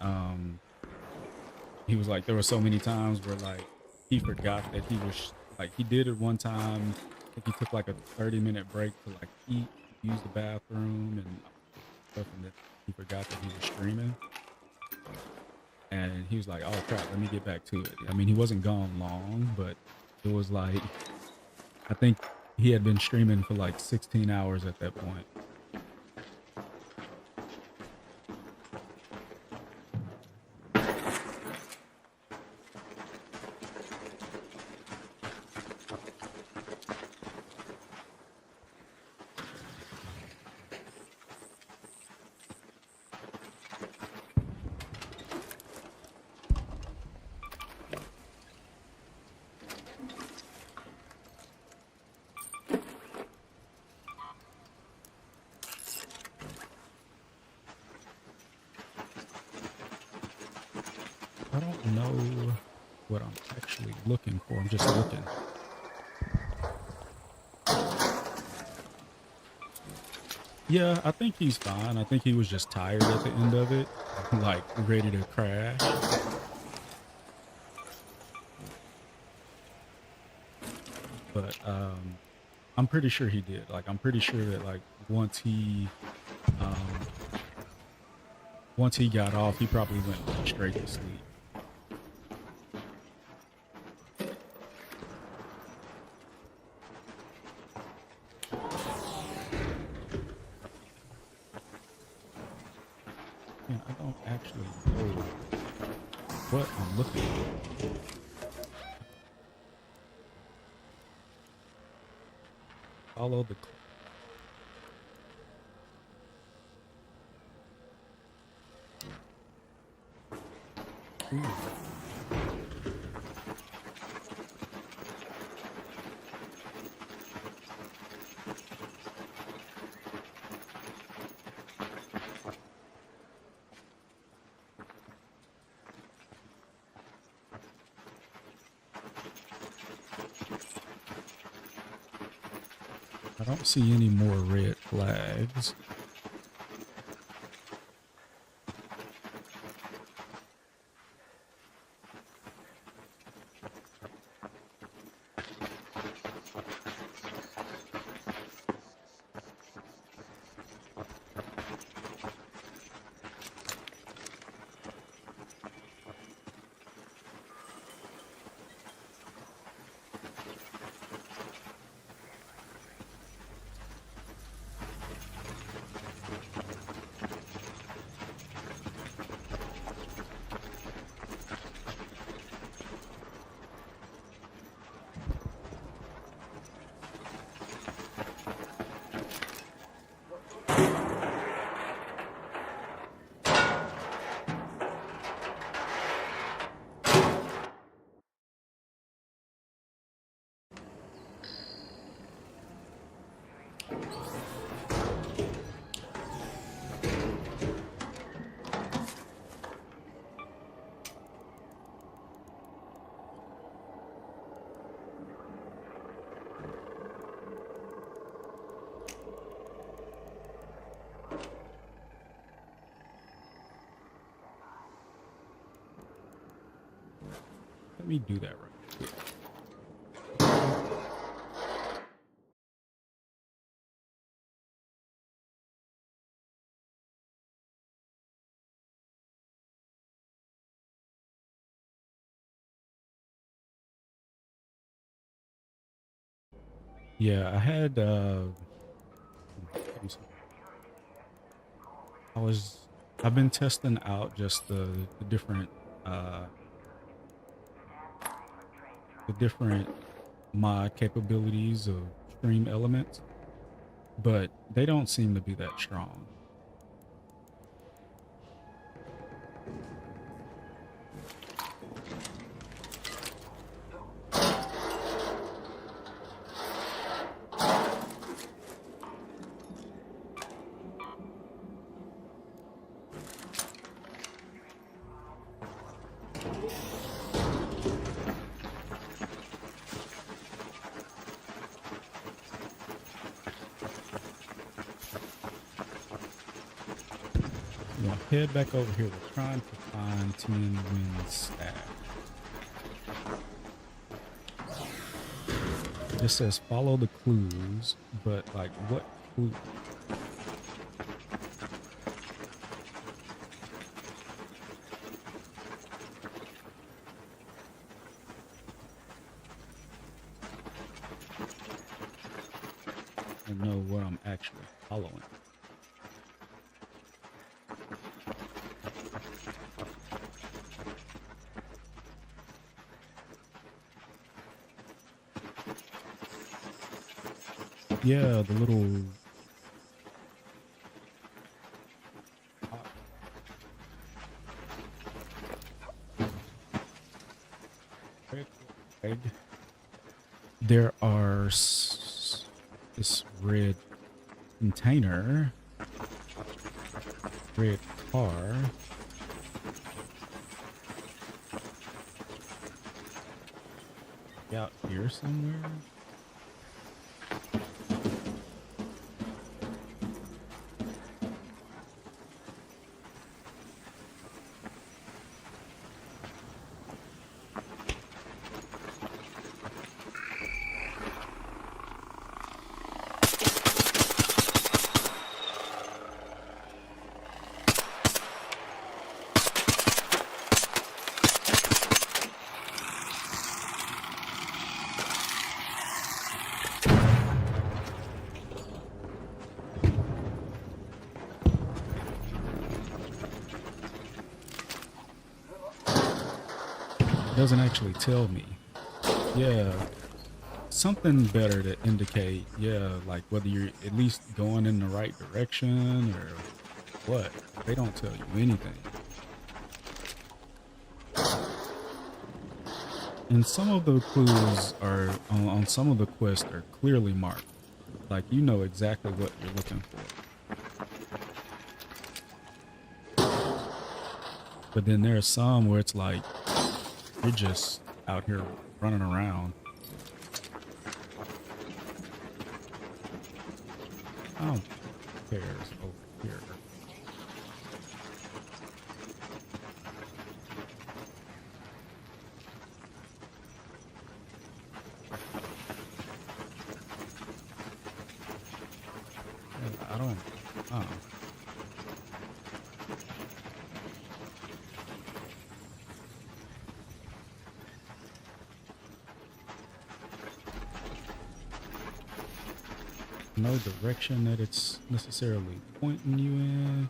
S2: he was like, there were so many times where like he forgot that he was like, he did it one time. I think he took like a 30-minute break to like eat, use the bathroom and stuff, and then he forgot that he was streaming. And he was like, oh crap, let me get back to it. I mean, he wasn't gone long, but it was like, I think he had been streaming for like 16 hours at that point. I don't know what I'm actually looking for. I'm just looking. Yeah, I think he's fine. I think he was just tired at the end of it, like ready to crash. But I'm pretty sure he did. Like, I'm pretty sure that like once he got off, he probably went straight to sleep. Yeah, I don't actually know what I'm looking for. Follow the clue. Ooh. I don't see any more red flags. Let me do that right here. Yeah, I've been testing out just the different mod capabilities of stream elements, but they don't seem to be that strong. Head back over here. We're trying to find 10 wind staff. It says follow the clues, but like what clue? I don't know what I'm actually following. Yeah, the little egg. There are this red container, red car. Out here somewhere. Doesn't actually tell me. Yeah, something better to indicate, yeah, like whether you're at least going in the right direction or what. They don't tell you anything. And some of the clues are on some of the quests are clearly marked, like you know exactly what you're looking for. But then there's some where it's like you're just out here running around. Oh, there's over here. I don't. Oh. No direction that it's necessarily pointing you in.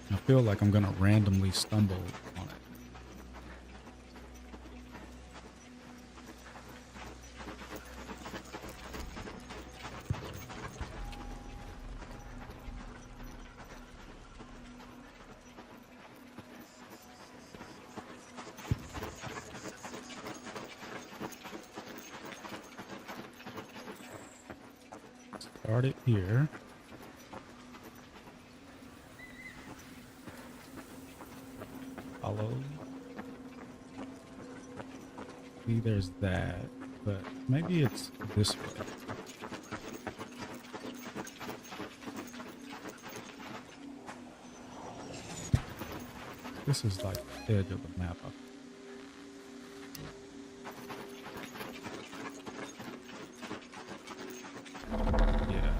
S2: I feel like I'm gonna randomly stumble on it. Start it here. Follow. See, there's that, but maybe it's this way. This is like the edge of the map. Yeah.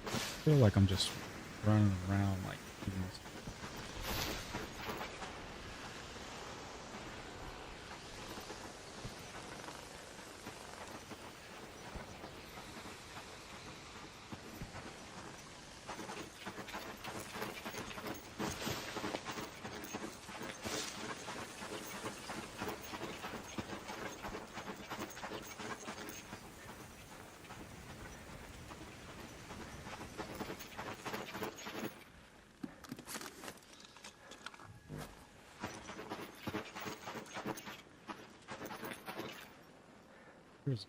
S2: I feel like I'm just running around like things. Here's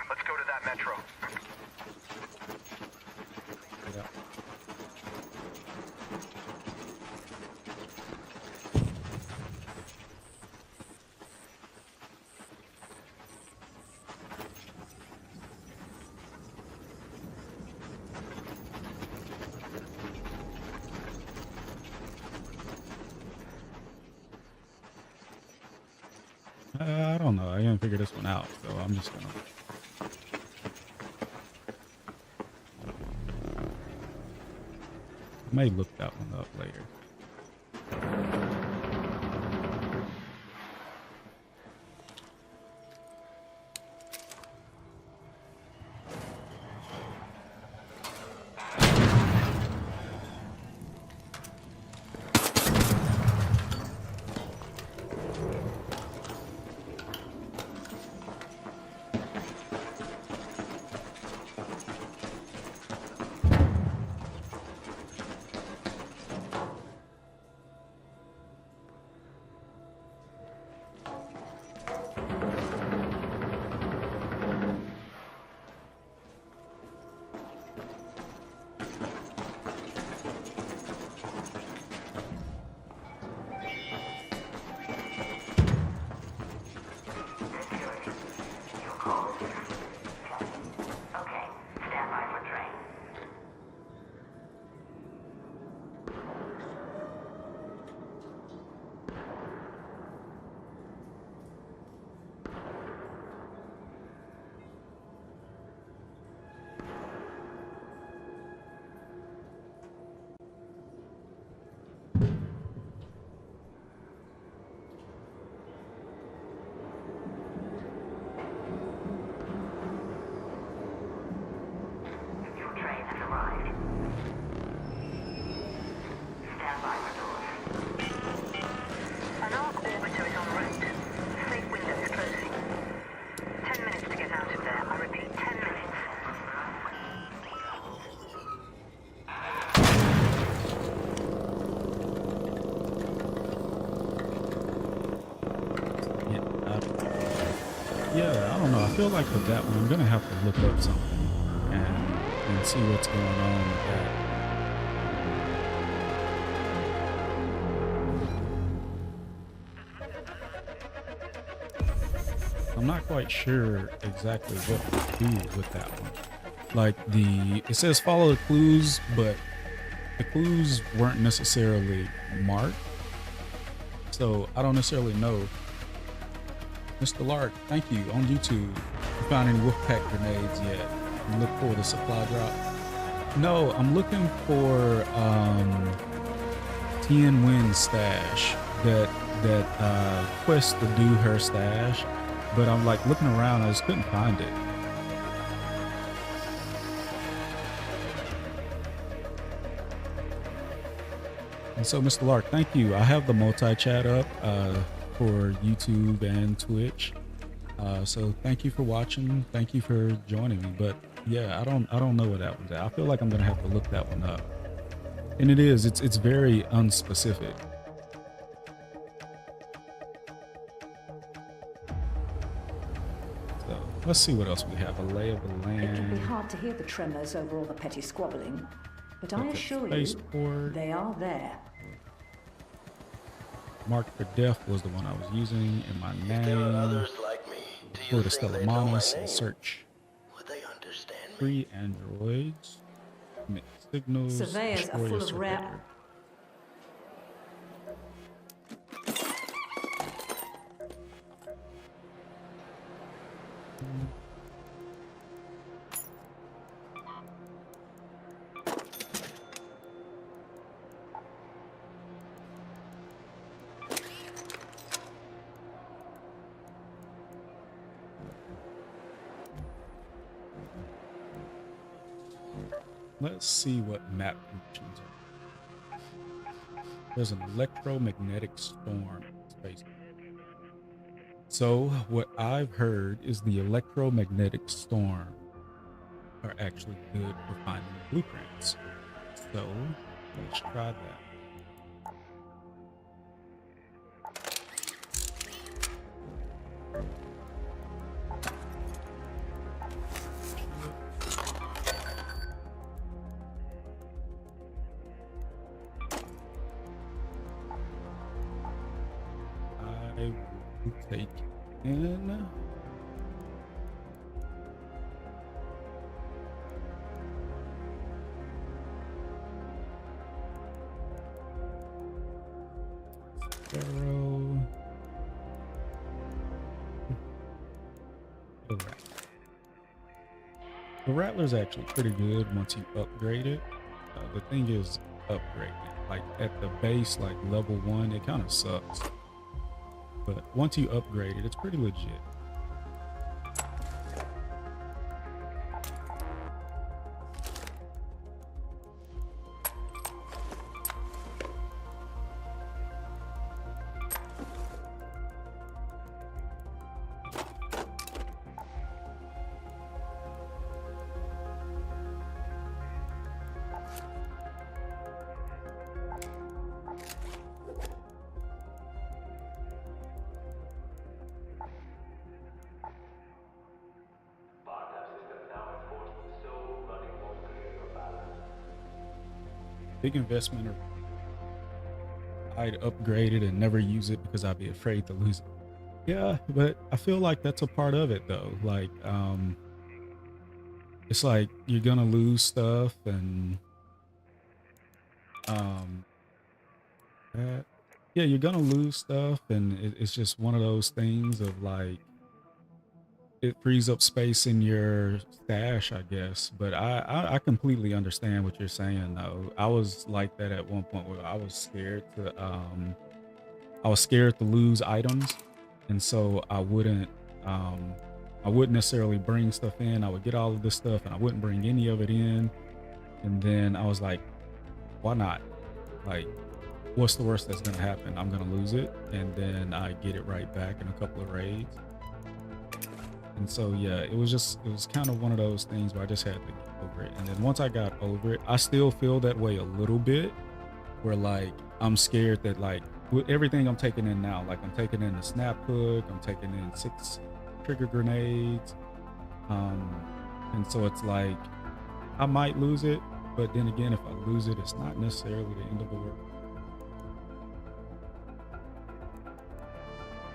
S3: Let's go to that metro.
S2: yeah. I don't know. I didn't figure this one out, so I'm just gonna. I may look that one up later. yeah, I don't know. I feel like with that one, I'm gonna have to look up something and see what's going on with that. I'm not quite sure exactly what to do with that one. Like it says follow the clues, but the clues weren't necessarily marked. So I don't necessarily know. Mr. Lark, thank you on YouTube. You found any Wolfpack grenades yet? You look for the supply drop? No, I'm looking for Tien Wen's stash. That quest to do her stash, but I'm like looking around, I just couldn't find it. And so, Mr. Lark, thank you. I have the multi-chat up for YouTube and Twitch. So thank you for watching. Thank you for joining me. But yeah, I don't know what that one's at. I feel like I'm gonna have to look that one up. And it's very unspecific. So let's see what else we have. A lay of the land.
S5: It can be hard to hear the tremors over all the petty squabbling, but I assure you,
S2: Spaceport.
S5: they are there.
S2: Mark for Death was the one I was using in my name. Go to Stellamanis and search. Free androids. Emit signals.
S5: Surveyors are full of rare.
S2: Let's see what map functions are. There's an electromagnetic storm in space. So what I've heard is the electromagnetic storm are actually good for finding blueprints. So let's try that. Take in Sparrow. The Rattler's actually pretty good once you upgrade it. The thing is upgrading. Like at the base, like level 1, it kind of sucks. But once you upgrade it, it's pretty legit. Big investment, or I'd upgrade it and never use it because I'd be afraid to lose it. Yeah, but I feel like that's a part of it though. Like, it's like you're gonna lose stuff and yeah, you're gonna lose stuff, and it's just one of those things of like, it frees up space in your stash, I guess. But I completely understand what you're saying though. I was like that at one point where I was scared to lose items, and so I wouldn't necessarily bring stuff in. I would get all of this stuff and I wouldn't bring any of it in, and then I was like, why not? Like, what's the worst that's gonna happen? I'm gonna lose it, and then I get it right back in a couple of raids. And so yeah, it was kind of one of those things where I just had to get over it. And then once I got over it, I still feel that way a little bit, where like I'm scared that like with everything I'm taking in now, like I'm taking in the snap hook, I'm taking in 6 trigger grenades. And so it's like I might lose it, but then again, if I lose it, it's not necessarily the end of the world.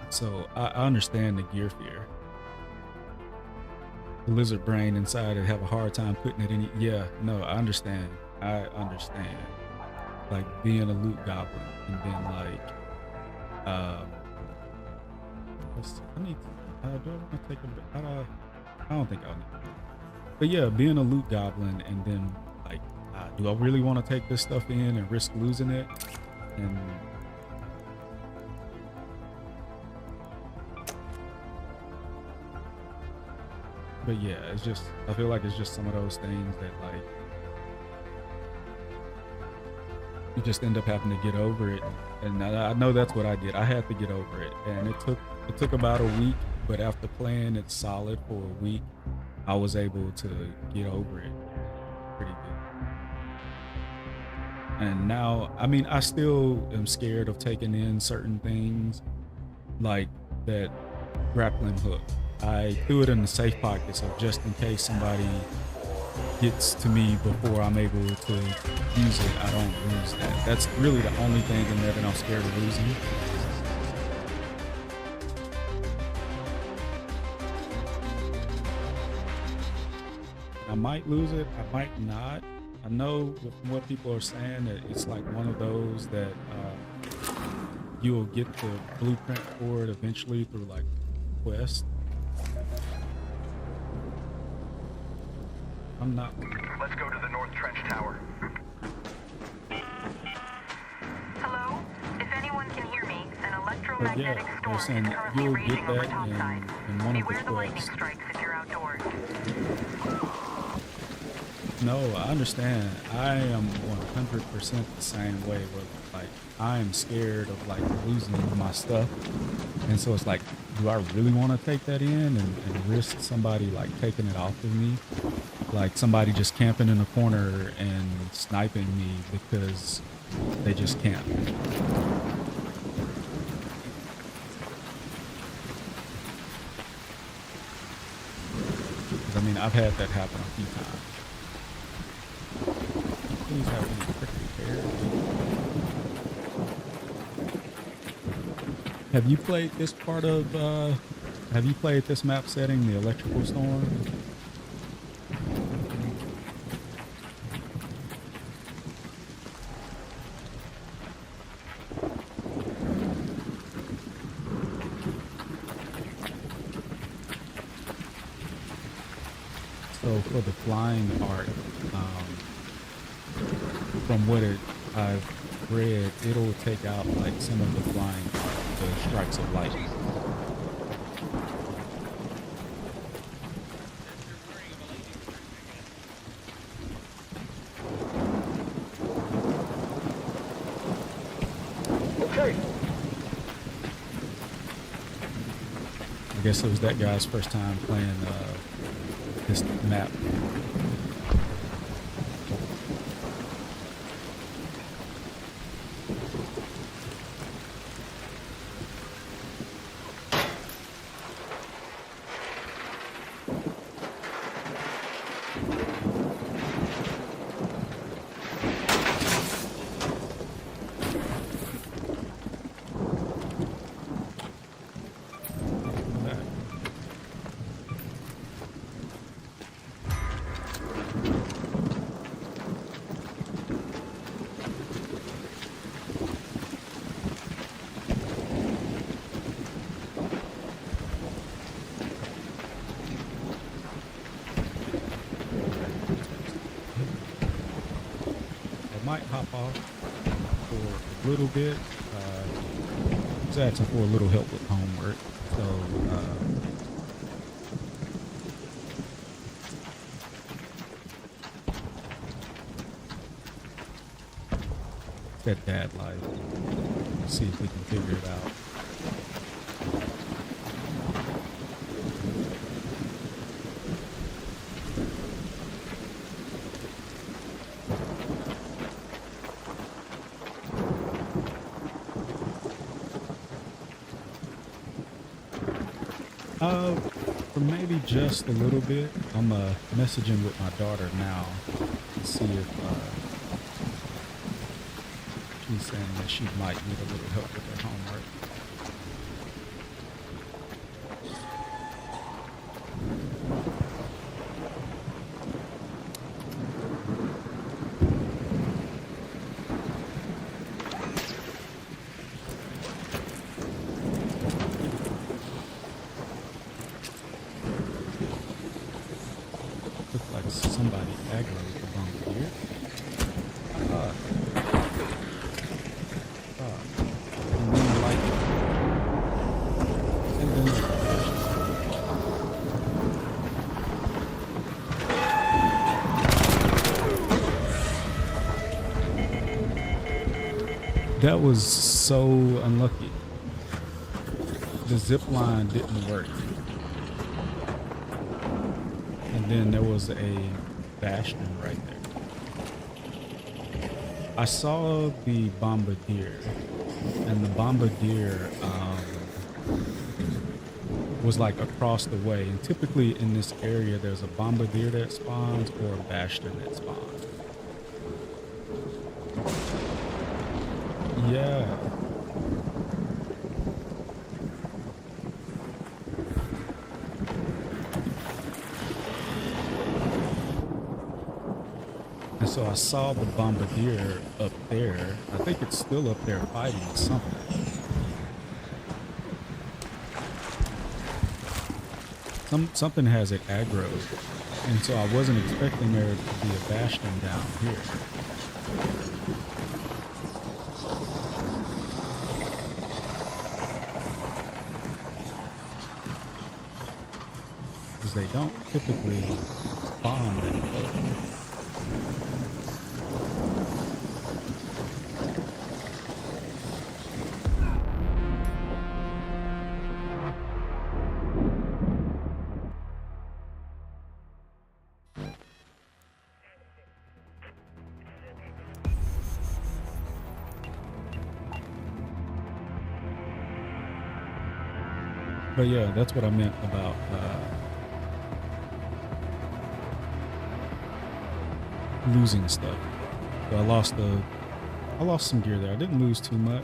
S2: So I understand the gear fear. The lizard brain inside it have a hard time putting it in. Yeah, no, I understand. I understand. Like being a loot goblin and then like, I need. Do I want to take a bit? I don't think I need. But yeah, being a loot goblin and then like, do I really want to take this stuff in and risk losing it? And but yeah, it's just, I feel like it's just some of those things that like you just end up having to get over it. And I know that's what I did. I had to get over it, and it took about a week. But after playing it solid for a week, I was able to get over it pretty good. And now, I mean, I still am scared of taking in certain things like that grappling hook. I threw it in the safe pocket, so just in case somebody gets to me before I'm able to use it, I don't lose that. That's really the only thing in there that I'm scared of losing. I might lose it, I might not. I know from what people are saying that it's like one of those that you'll get the blueprint for it eventually through like quest. I'm not.
S3: Let's go to the North Trench Tower.
S6: Hello? If anyone can hear me, an
S2: But
S6: electromagnetic
S2: yeah,
S6: storm
S2: they're saying
S6: is currently
S2: you'll
S6: raging
S2: get
S6: over
S2: that
S6: topside.
S2: in one of
S6: Beware
S2: the
S6: the lightning
S2: quests.
S6: strikes if you're outdoors.
S2: No, I understand. I am 100% the same way. Where like I am scared of like losing my stuff, and so it's like, do I really want to take that in and risk somebody like taking it off of me? Like somebody just camping in a corner and sniping me because they just can't. I mean, I've had that happen a few times. Please have any freaking care. Have you played this part of, have you played this map setting, the electrical storm? So for the flying part, from what I've read, it'll take out like some of the flying part, the strikes of light.
S8: Okay.
S2: I guess it was that guy's first time playing this map. Might hop off for a little bit. Was asking for a little help with homework, so that dad life. See if we can figure it out. for maybe just a little bit. I'm messaging with my daughter now to see if she's saying that she might need a little help with her homework. Looks like somebody aggroed the bombardier. And then like and then that was so unlucky. The zip line didn't work. And then there was a bastion right there. I saw the bombardier, and the bombardier was like across the way. And typically in this area, there's a bombardier that spawns or a bastion that spawns. Yeah. And so I saw the bombardier up there. I think it's still up there fighting something. Something has it aggroed. And so I wasn't expecting there to be a bastion down here. Because they don't typically spawn that close. But yeah, that's what I meant about losing stuff. So I lost some gear there. I didn't lose too much.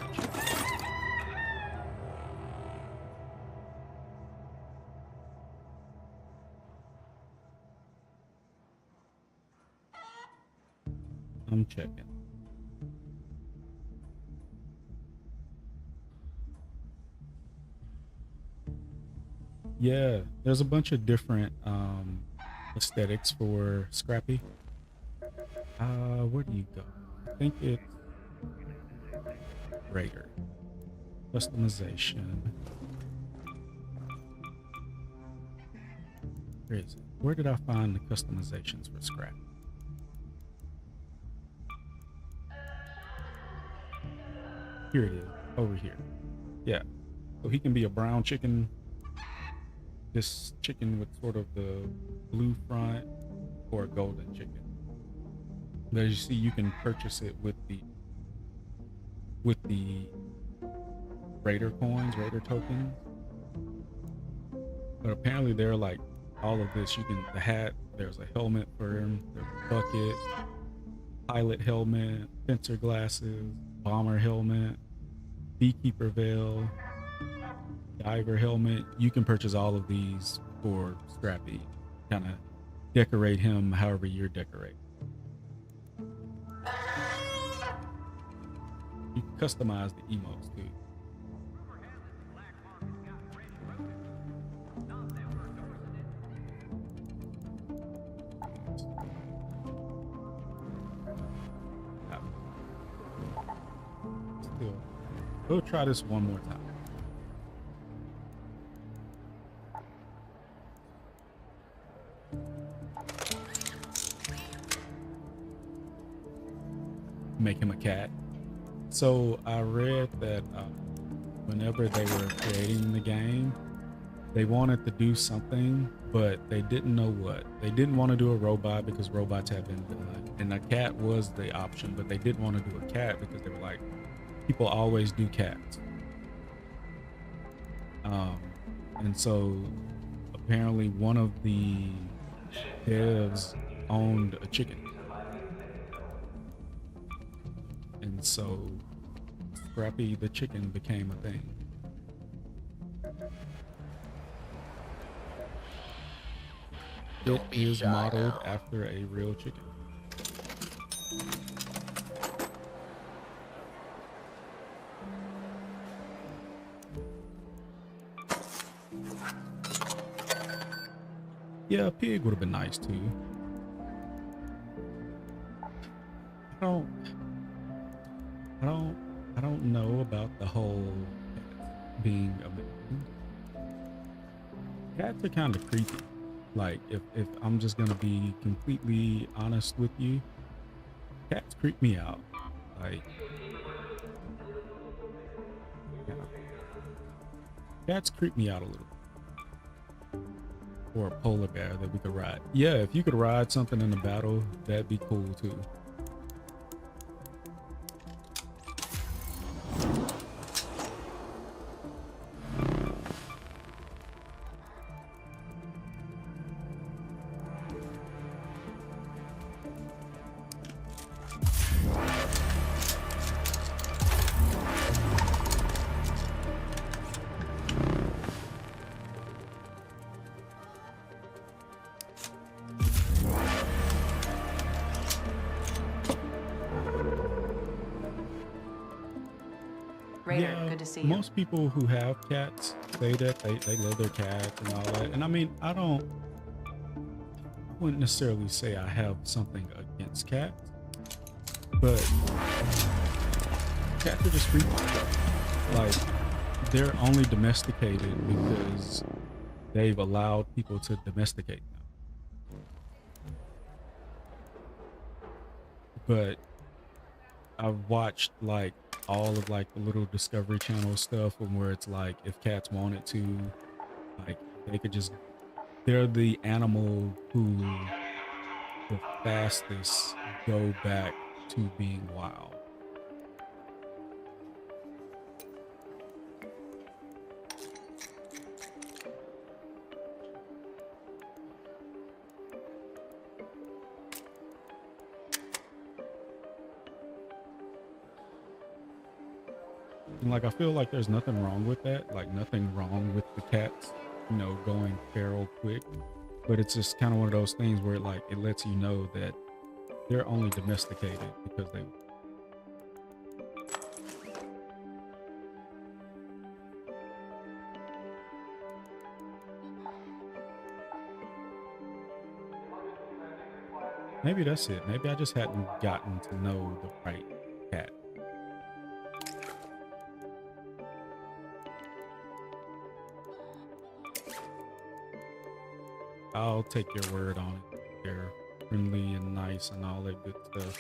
S2: I'm checking. Yeah, there's a bunch of different aesthetics for Scrappy. Where do you go? I think it's Raider. Customization. Where is it? Where did I find the customizations for Scrappy? Here it is, over here. Yeah, so he can be a brown chicken. This chicken with sort of the blue front, or a golden chicken. But as you see, you can purchase it with the Raider coins, Raider tokens. But apparently they're like all of this. You can, the hat, there's a helmet for him, there's a bucket, pilot helmet, fencer glasses, bomber helmet, beekeeper veil, diver helmet. You can purchase all of these for Scrappy. Kind of decorate him however you're decorating. You can customize the emotes too. Still, we'll try this one more time. Make him a cat. So I read that whenever they were creating the game, they wanted to do something, but they didn't know what. They didn't want to do a robot because robots had been done, and a cat was the option, but they didn't want to do a cat because they were like, people always do cats. And so apparently one of the devs owned a chicken. And so Scrappy the chicken became a thing. It is modeled after a real chicken. Yeah, a pig would have been nice too. I don't know about the whole cat being amazing. Cats are kind of creepy. Like, if I'm just gonna be completely honest with you, cats creep me out. Like, yeah. Cats creep me out a little. Or a polar bear that we could ride. Yeah, if you could ride something in a battle, that'd be cool too.
S9: Raider, good to see you.
S2: Most people who have cats say that they love their cats and all that. And I mean, I wouldn't necessarily say I have something against cats, but cats are just freaky. Like, they're only domesticated because they've allowed people to domesticate them. But I've watched like all of like the little Discovery Channel stuff from where it's like, if cats wanted to, like, they could just, they're the animal who the fastest go back to being wild. And like, I feel like there's nothing wrong with that, like nothing wrong with the cats, you know, going feral quick, but it's just kind of one of those things where like it lets you know that they're only domesticated because they. Maybe that's it. Maybe I just hadn't gotten to know the right cat. I'll take your word on it. They're friendly and nice and all that good stuff.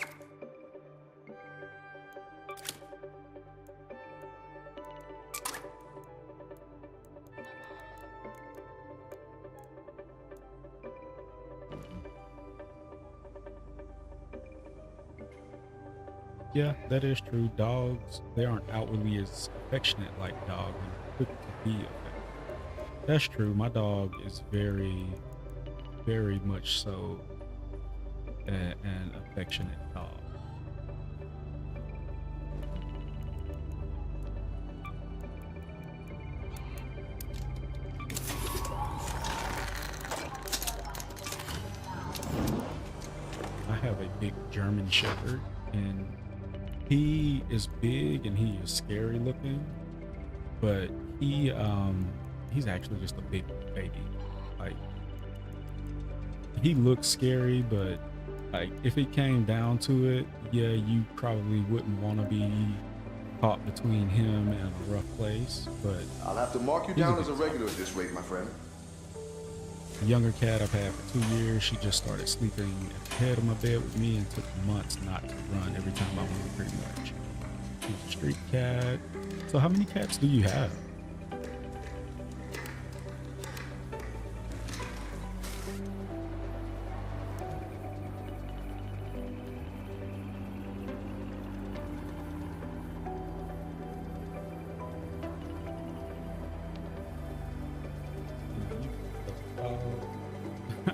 S2: Yeah, that is true. Dogs, they aren't outwardly as affectionate like dogs and quick to be affectionate. That's true. My dog is very much so an affectionate dog. I have a big German Shepherd, and he is big and he is scary looking, but he's actually just a big baby. Like, he looks scary, but like if it came down to it, yeah, you probably wouldn't want to be caught between him and a rough place. But
S10: I'll have to mark you down as a regular at this rate, my friend.
S2: the younger cat I've had for 2 years, she just started sleeping at the head of my bed with me and took months not to run every time I moved, pretty much. She's a street cat. So how many cats do you have?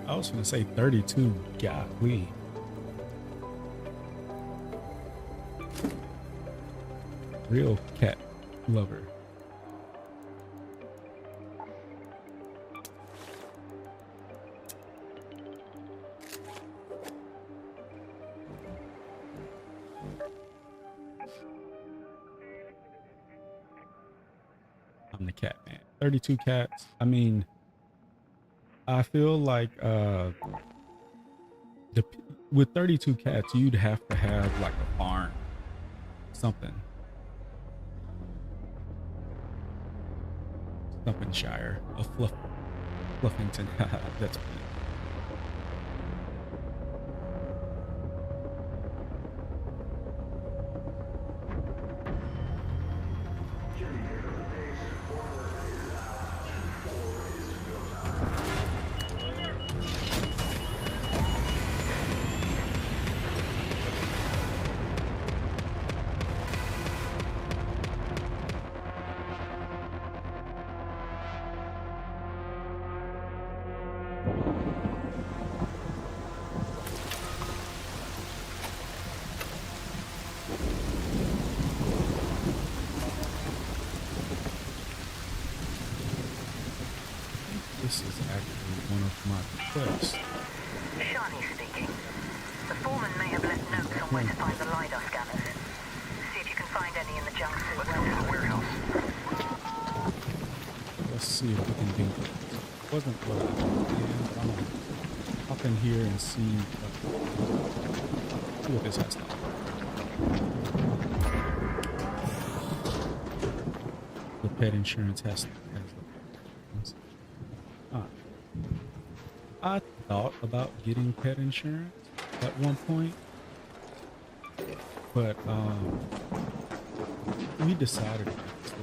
S2: I was gonna say 32. Golly. Real cat lover. I'm the cat man. 32 cats. I mean, I feel like with 32 cats, you'd have to have like a farm, something. Shire of Fluffington. That's funny. This is actually one of my requests.
S6: Shani speaking. The foreman may have left notes on where to find the LiDAR scanners. See if you can find any in the Jiangsu warehouse.
S2: Let's see if we can do this. It wasn't what I planned. I'm gonna hop in here and see what this has to offer. The pet insurance has the I thought about getting pet insurance at one point, but we decided against it.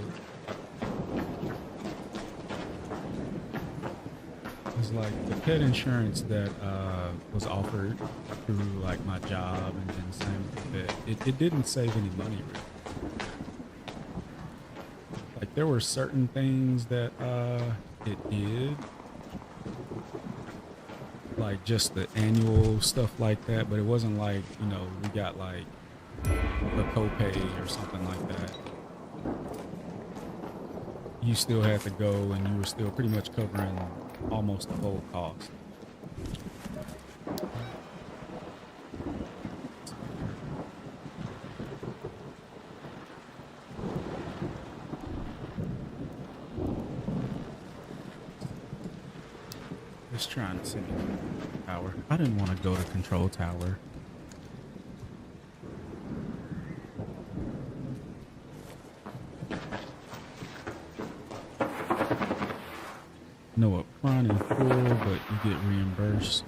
S2: It's like the pet insurance that was offered through like my job and then same with it didn't save any money really. Like there were certain things that it did, like just the annual stuff like that, but it wasn't like, you know, we got like a copay or something like that. You still had to go and you were still pretty much covering almost the whole cost. Just trying to see tower. I didn't want to go to control tower. No upfront in full, but you get reimbursed.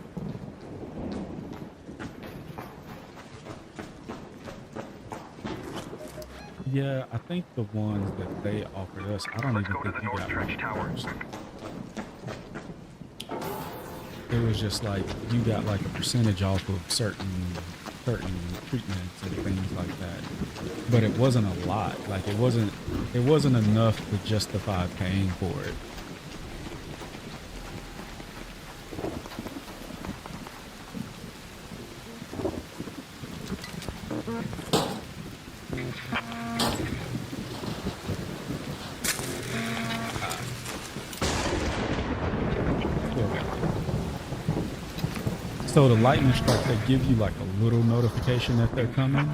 S2: Yeah, I think the ones that they offered us, I don't even think you got reimbursed. It was just like you got like a percentage off of certain treatments and things like that, but it wasn't a lot. Like it wasn't enough to justify paying for it. So the lightning strike, they give you like a little notification that they're coming,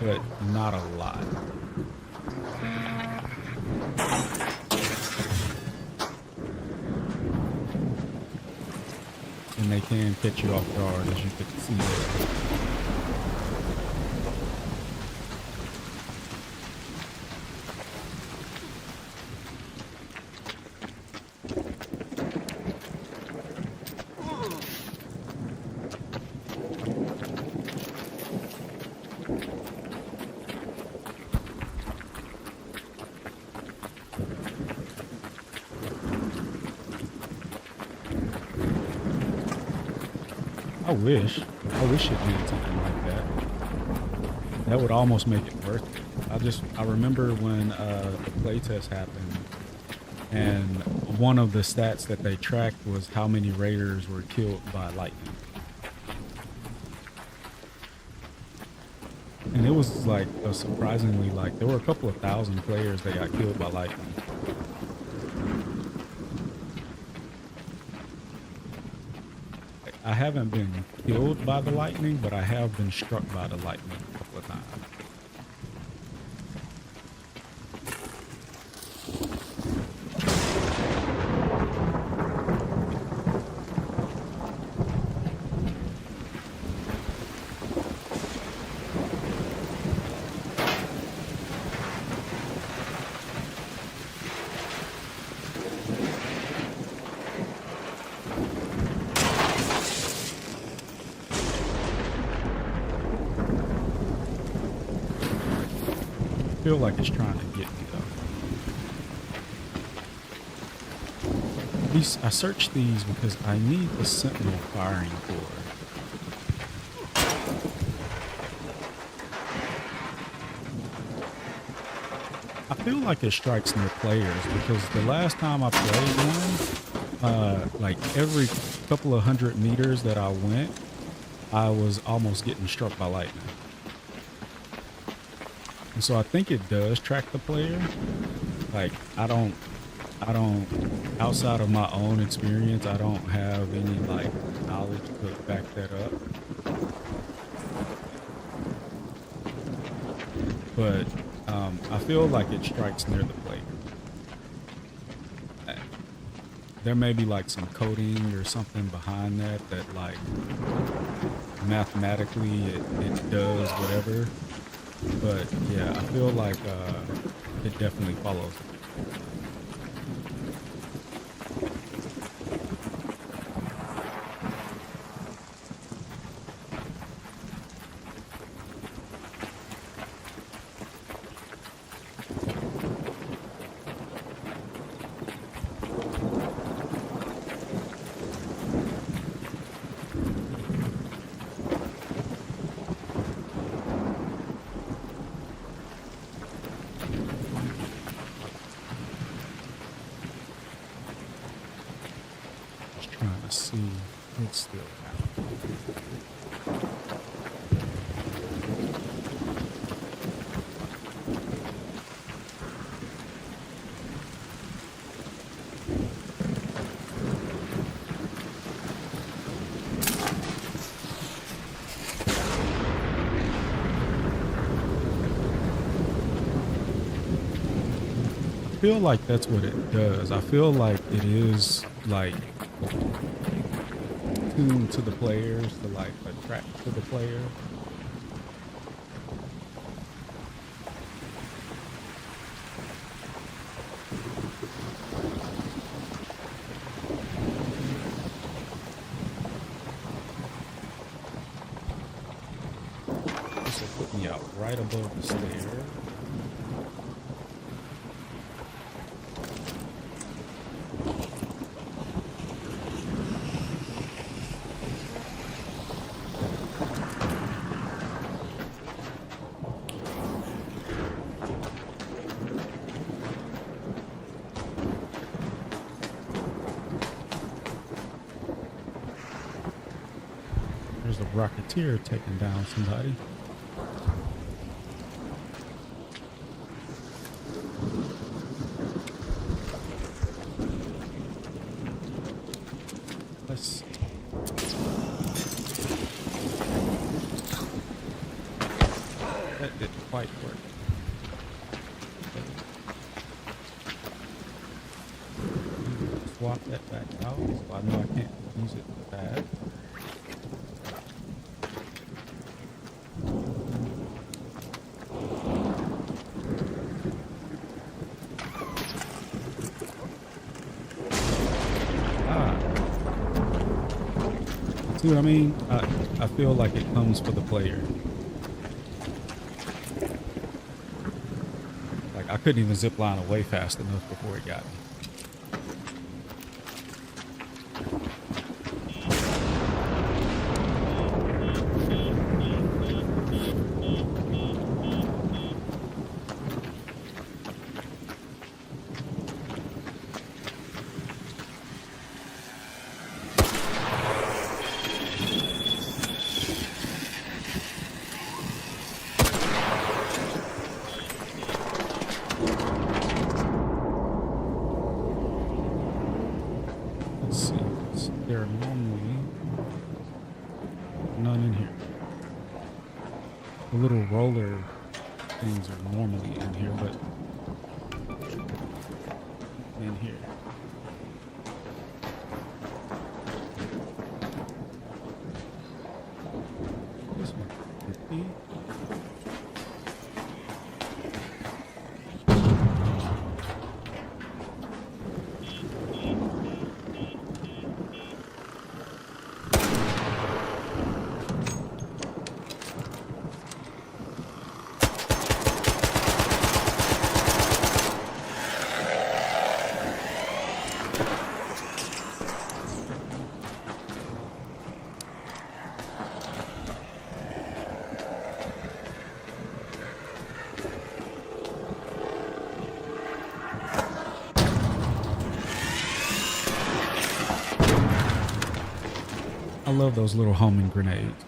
S2: but not a lot. And they can catch you off guard, as you can see there. I wish it did something like that. That would almost make it worth it. I remember when the playtest happened, and one of the stats that they tracked was how many raiders were killed by lightning. And it was like a surprisingly, like, there were a couple of thousand players that got killed by lightning. I haven't been killed by the lightning, but I have been struck by the lightning a couple of times. I feel like it's trying to get me though. I searched these because I need the sentinel firing cord. I feel like it strikes near players because the last time I played one, like every couple of 100 meters that I went, I was almost getting struck by lightning. And so I think it does track the player. Like I don't, outside of my own experience, I don't have any like knowledge to back that up. But I feel like it strikes near the player. There may be like some coding or something behind that like mathematically it does whatever. But yeah, I feel like it definitely follows. Trying to see it's still happening. I feel like that's what it does. I feel like it is like tuned to the players to like attract to the player. This will put me out right above the stairs. There's a Rocketeer taking down somebody. Let's... That didn't quite work. Swap that back out, so I know I can't use it for that. See what I mean? I feel like it comes for the player. Like I couldn't even zip line away fast enough before it got me. little roller things are normally in here, but in here. This one could be. I love those little homing grenades.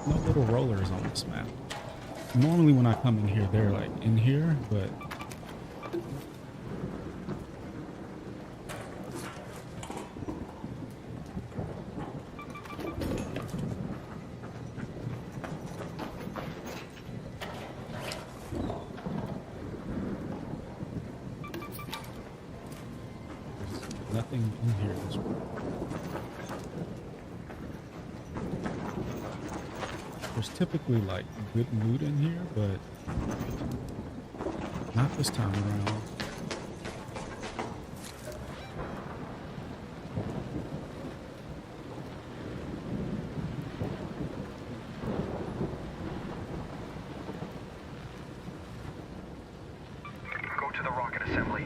S2: No little rollers on this map. Normally when I come in here, they're like in here, but there's nothing in here this way. There's typically like good loot in here, but not this time around.
S3: Go to the rocket assembly.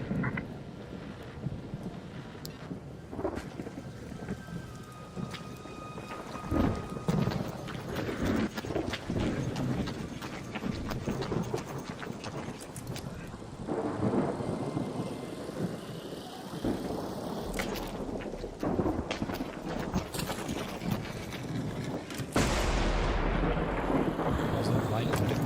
S2: There's a light on it.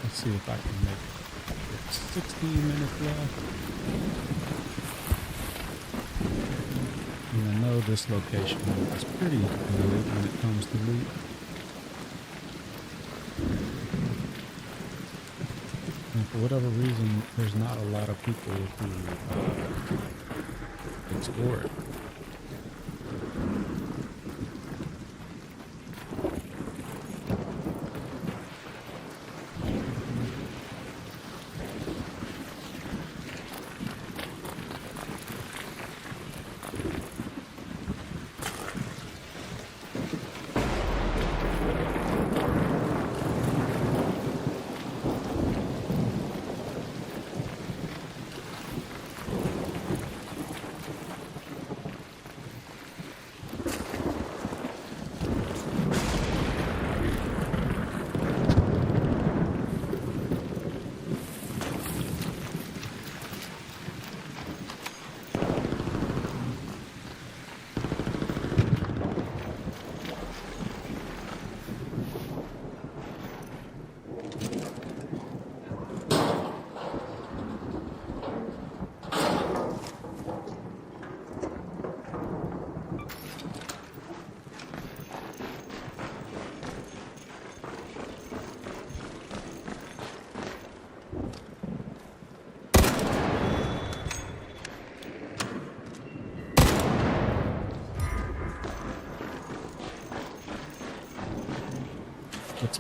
S2: Let's see if I can make it. 16 minutes left. And I know this location is pretty good when it comes to loot. And for whatever reason, there's not a lot of people who explore it.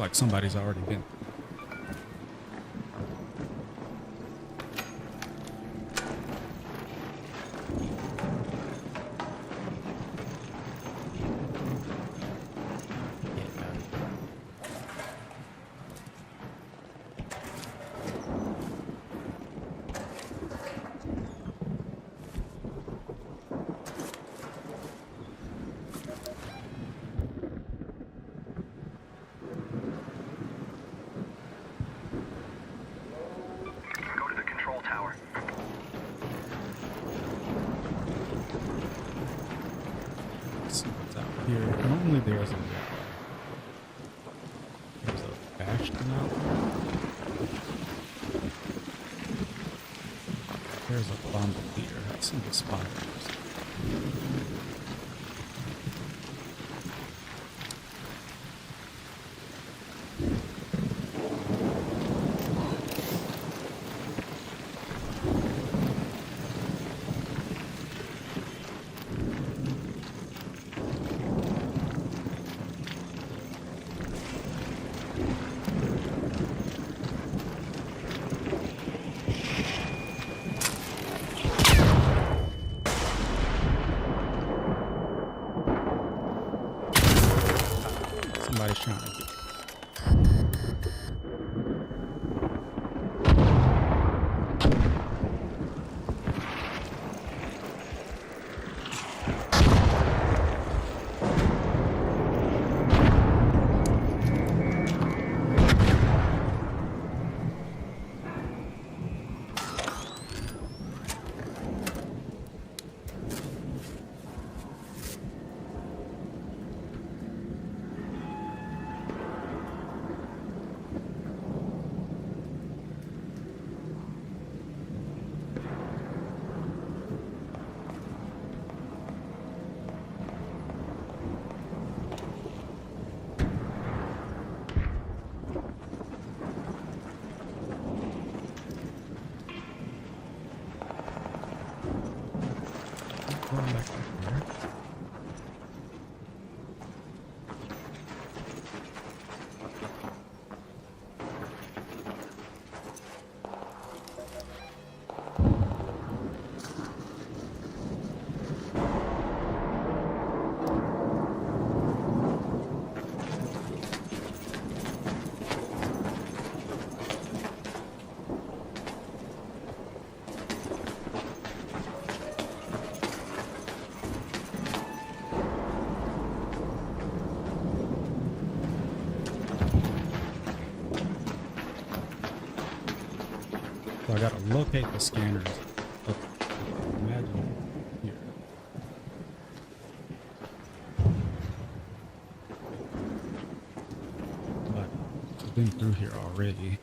S2: like somebody's already been.
S3: Go to the control tower.
S2: Let's see what's out here. Normally there's a bastion out there. There's a bombardier. I see the spiders. Somebody's trying to get. Going back up here. So I gotta locate the scanners. Up, imagine here. But I've been through here already.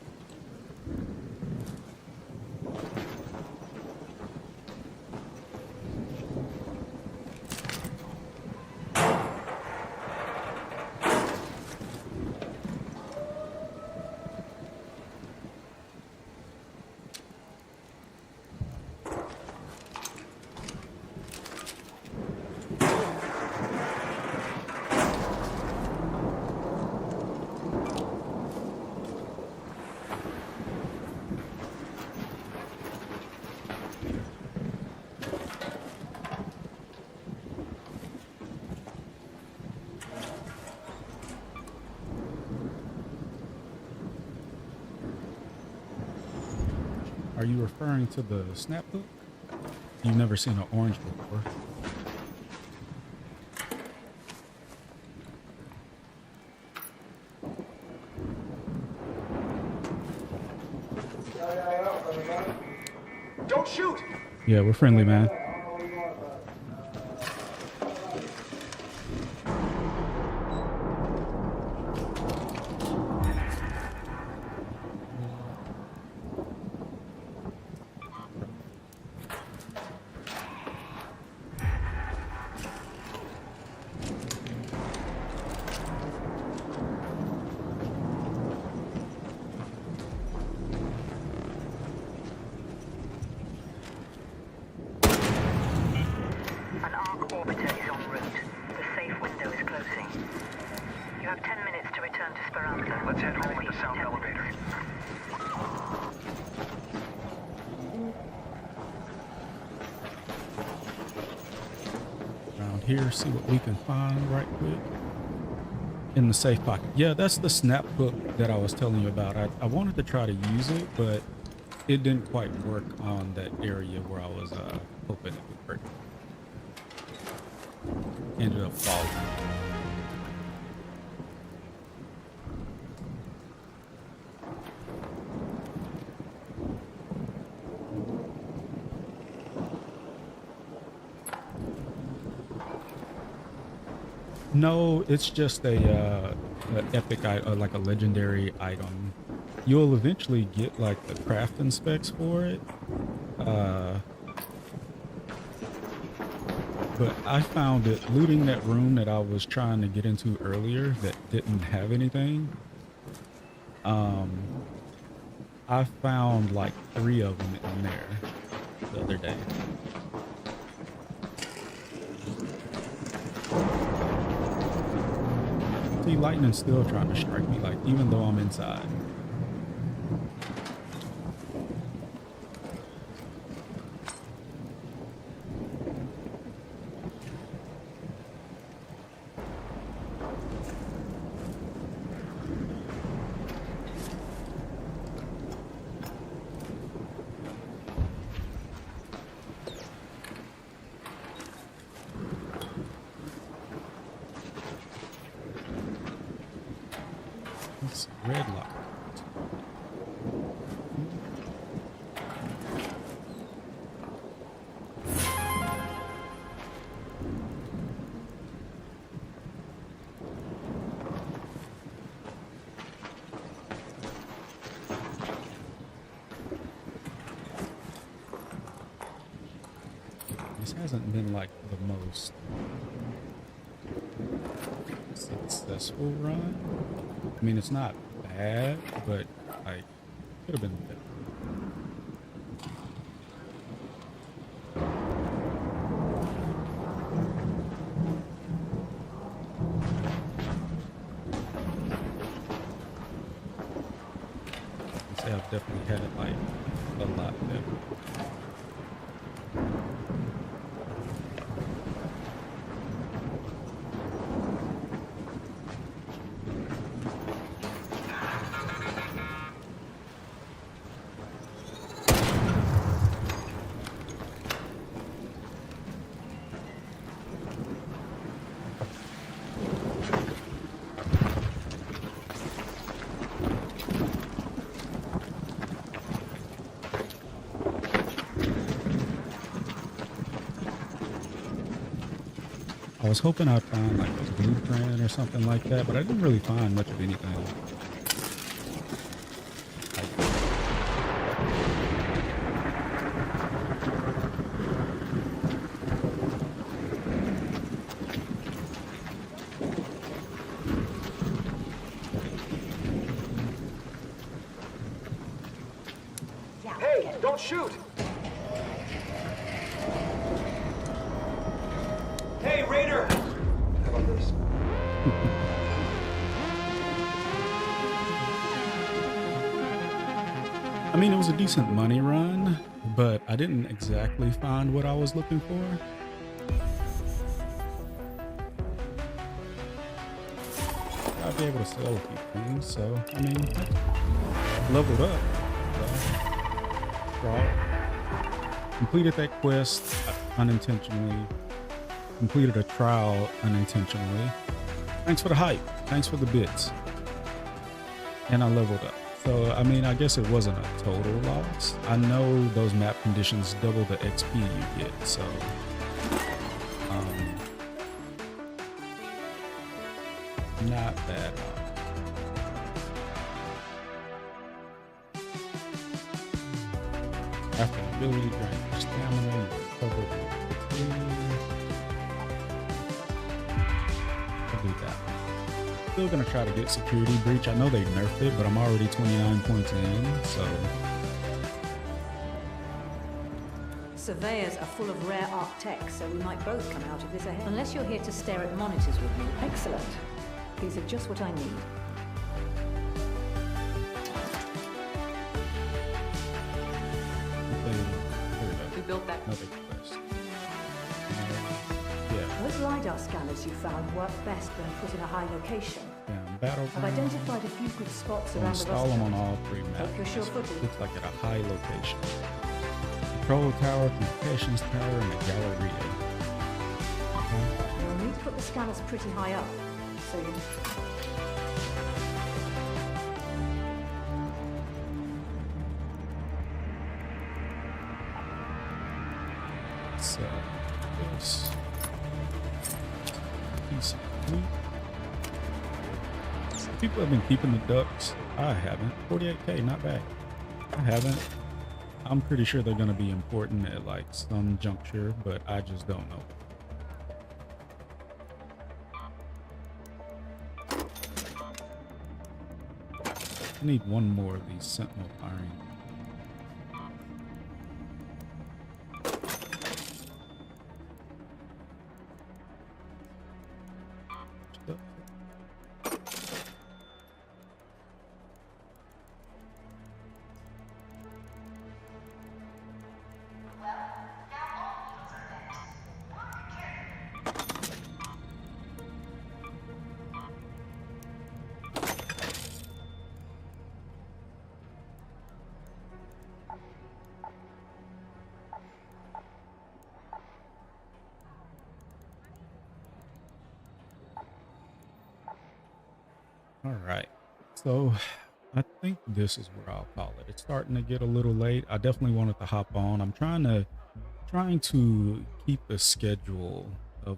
S2: Are you referring to the snap hook? You've never seen an orange before.
S3: Don't shoot!
S2: Yeah, we're friendly, man. here, see what we can find right quick. In the safe pocket. Yeah, that's the snap hook that I was telling you about. I wanted to try to use it, but it didn't quite work on that area where I was hoping it would work. Ended up falling. No, it's just a epic, like a legendary item. You'll eventually get like the crafting specs for it. But I found it looting that room that I was trying to get into earlier that didn't have anything. I found like 3 of them in there the other day. See, lightning's still trying to strike me, like, even though I'm inside. Red lock. This hasn't been like the most successful run. I mean, it's not bad, but like could have been better. I've definitely had like a lot better. I was hoping I'd find like a blueprint or something like that, but I didn't really find much of anything.
S11: Hey, don't shoot! Hey, Raider! How about this?
S2: I mean, it was a decent money run, but I didn't exactly find what I was looking for. I'll be able to sell a few things, so, I mean, leveled up. So, completed that quest unintentionally. Completed a trial unintentionally. Thanks for the hype. Thanks for the bits. And I leveled up. So, I mean, I guess it wasn't a total loss. I know those map conditions double the XP you get, so... not bad. After ability drain your stamina, you recover I'll do that. Still gonna try to get security breach. I know they nerfed it, but I'm already 29 points in, so.
S5: Surveyors are full of rare arc tech, so we might both come out of this ahead. Unless you're here to stare at monitors with me. Excellent. These are just what I need.
S9: We built that.
S2: Another quest. Yeah.
S5: Most Those LiDAR scanners you found work best when put in a high location.
S2: Yeah, battleground.
S5: I've identified a few good spots
S2: We'll
S5: around the
S2: install them on
S5: restaurant.
S2: all 3 maps.
S5: Take your sure footing.
S2: Looks like at a high location. Control tower, communications tower, and a galleria.
S5: You'll need to put the scanners pretty high up, so you...
S2: So, this piece of loot. People have been keeping the ducks. I haven't. 48K, not bad. I haven't. I'm pretty sure they're going to be important at like some juncture, but I just don't know. I need one more of these sentinel firing. All right, so I think this is where I'll call it. It's starting to get a little late. I definitely wanted to hop on. I'm trying to keep a schedule of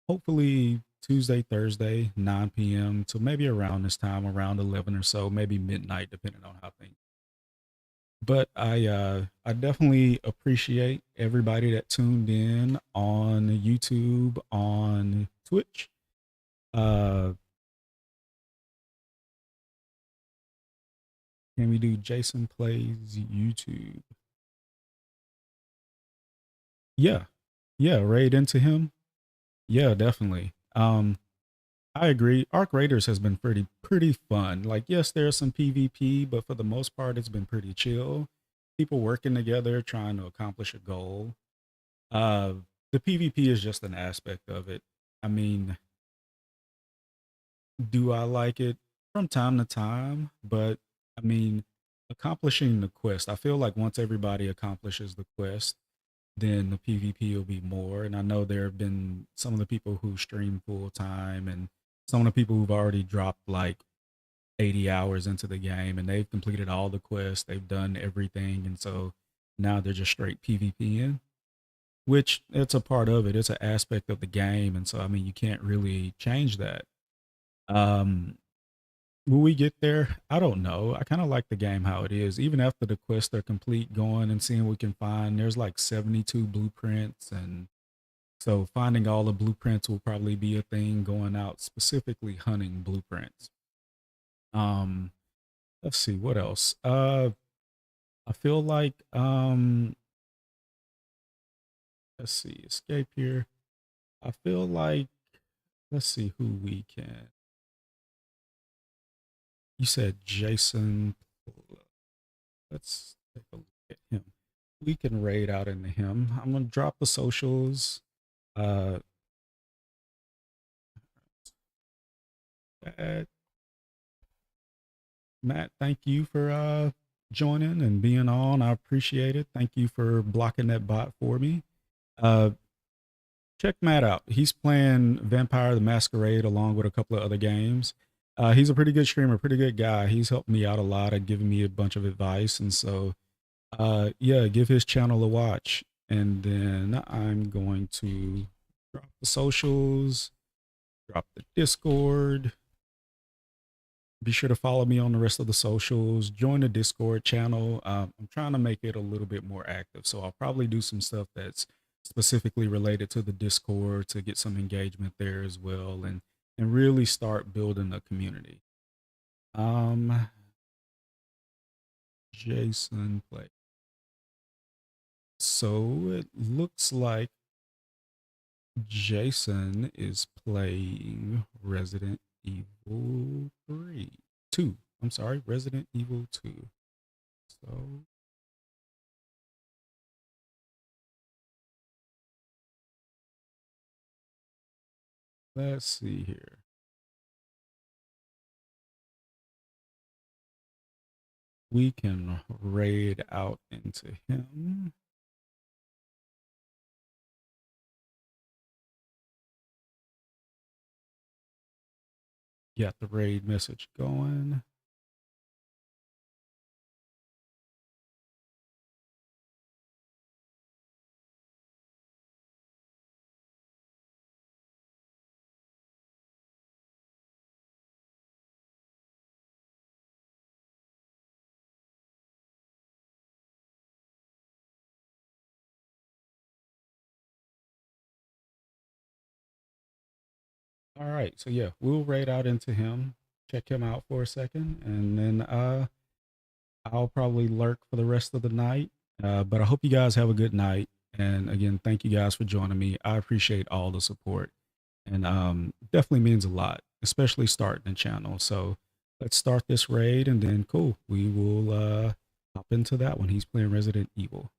S2: hopefully Tuesday, Thursday, 9 p.m. to maybe around this time, around 11 or so, maybe midnight, depending on how things. But I definitely appreciate everybody that tuned in on YouTube, on Twitch. Can we do Jason Plays YouTube? Yeah, raid into him. Yeah, definitely. I agree. Arc Raiders has been pretty fun. Like, yes, there's some PvP, but for the most part, it's been pretty chill. People working together, trying to accomplish a goal. The PvP is just an aspect of it. I mean, do I like it from time to time? But I mean, accomplishing the quest, I feel like once everybody accomplishes the quest, then the PvP will be more. And I know there have been some of the people who stream full time and some of the people who've already dropped like 80 hours into the game and they've completed all the quests, they've done everything. And so now they're just straight PvPing, which it's a part of it. It's an aspect of the game. And so, I mean, you can't really change that. Will we get there? I don't know. I kind of like the game how it is. Even after the quests are complete, going and seeing what we can find. There's like 72 blueprints, and so finding all the blueprints will probably be a thing, going out specifically hunting blueprints. Let's see what else. I feel like let's see, escape here. I feel like, let's see who we can. You said Jason. Let's take a look at him. We can raid out into him. I'm gonna drop the socials. Matt, thank you for joining and being on. I appreciate it. Thank you for blocking that bot for me. Check Matt out. He's playing Vampire the Masquerade along with a couple of other games. He's a pretty good streamer, pretty good guy. He's helped me out a lot and given me a bunch of advice. And so, yeah, give his channel a watch. And then I'm going to drop the socials, drop the Discord. Be sure to follow me on the rest of the socials. Join the Discord channel. I'm trying to make it a little bit more active. So I'll probably do some stuff that's specifically related to the Discord to get some engagement there as well. And really start building a community. Jason Play. So it looks like Jason is playing Resident Evil 2. I'm sorry, Resident Evil 2. So Let's see here. We can raid out into him. Got the raid message going. All right, so yeah, we'll raid out into him, check him out for a second, and then I'll probably lurk for the rest of the night. But I hope you guys have a good night. And again, thank you guys for joining me. I appreciate all the support, and definitely means a lot, especially starting the channel. So let's start this raid, and then cool, we will hop into that one. He's playing Resident Evil.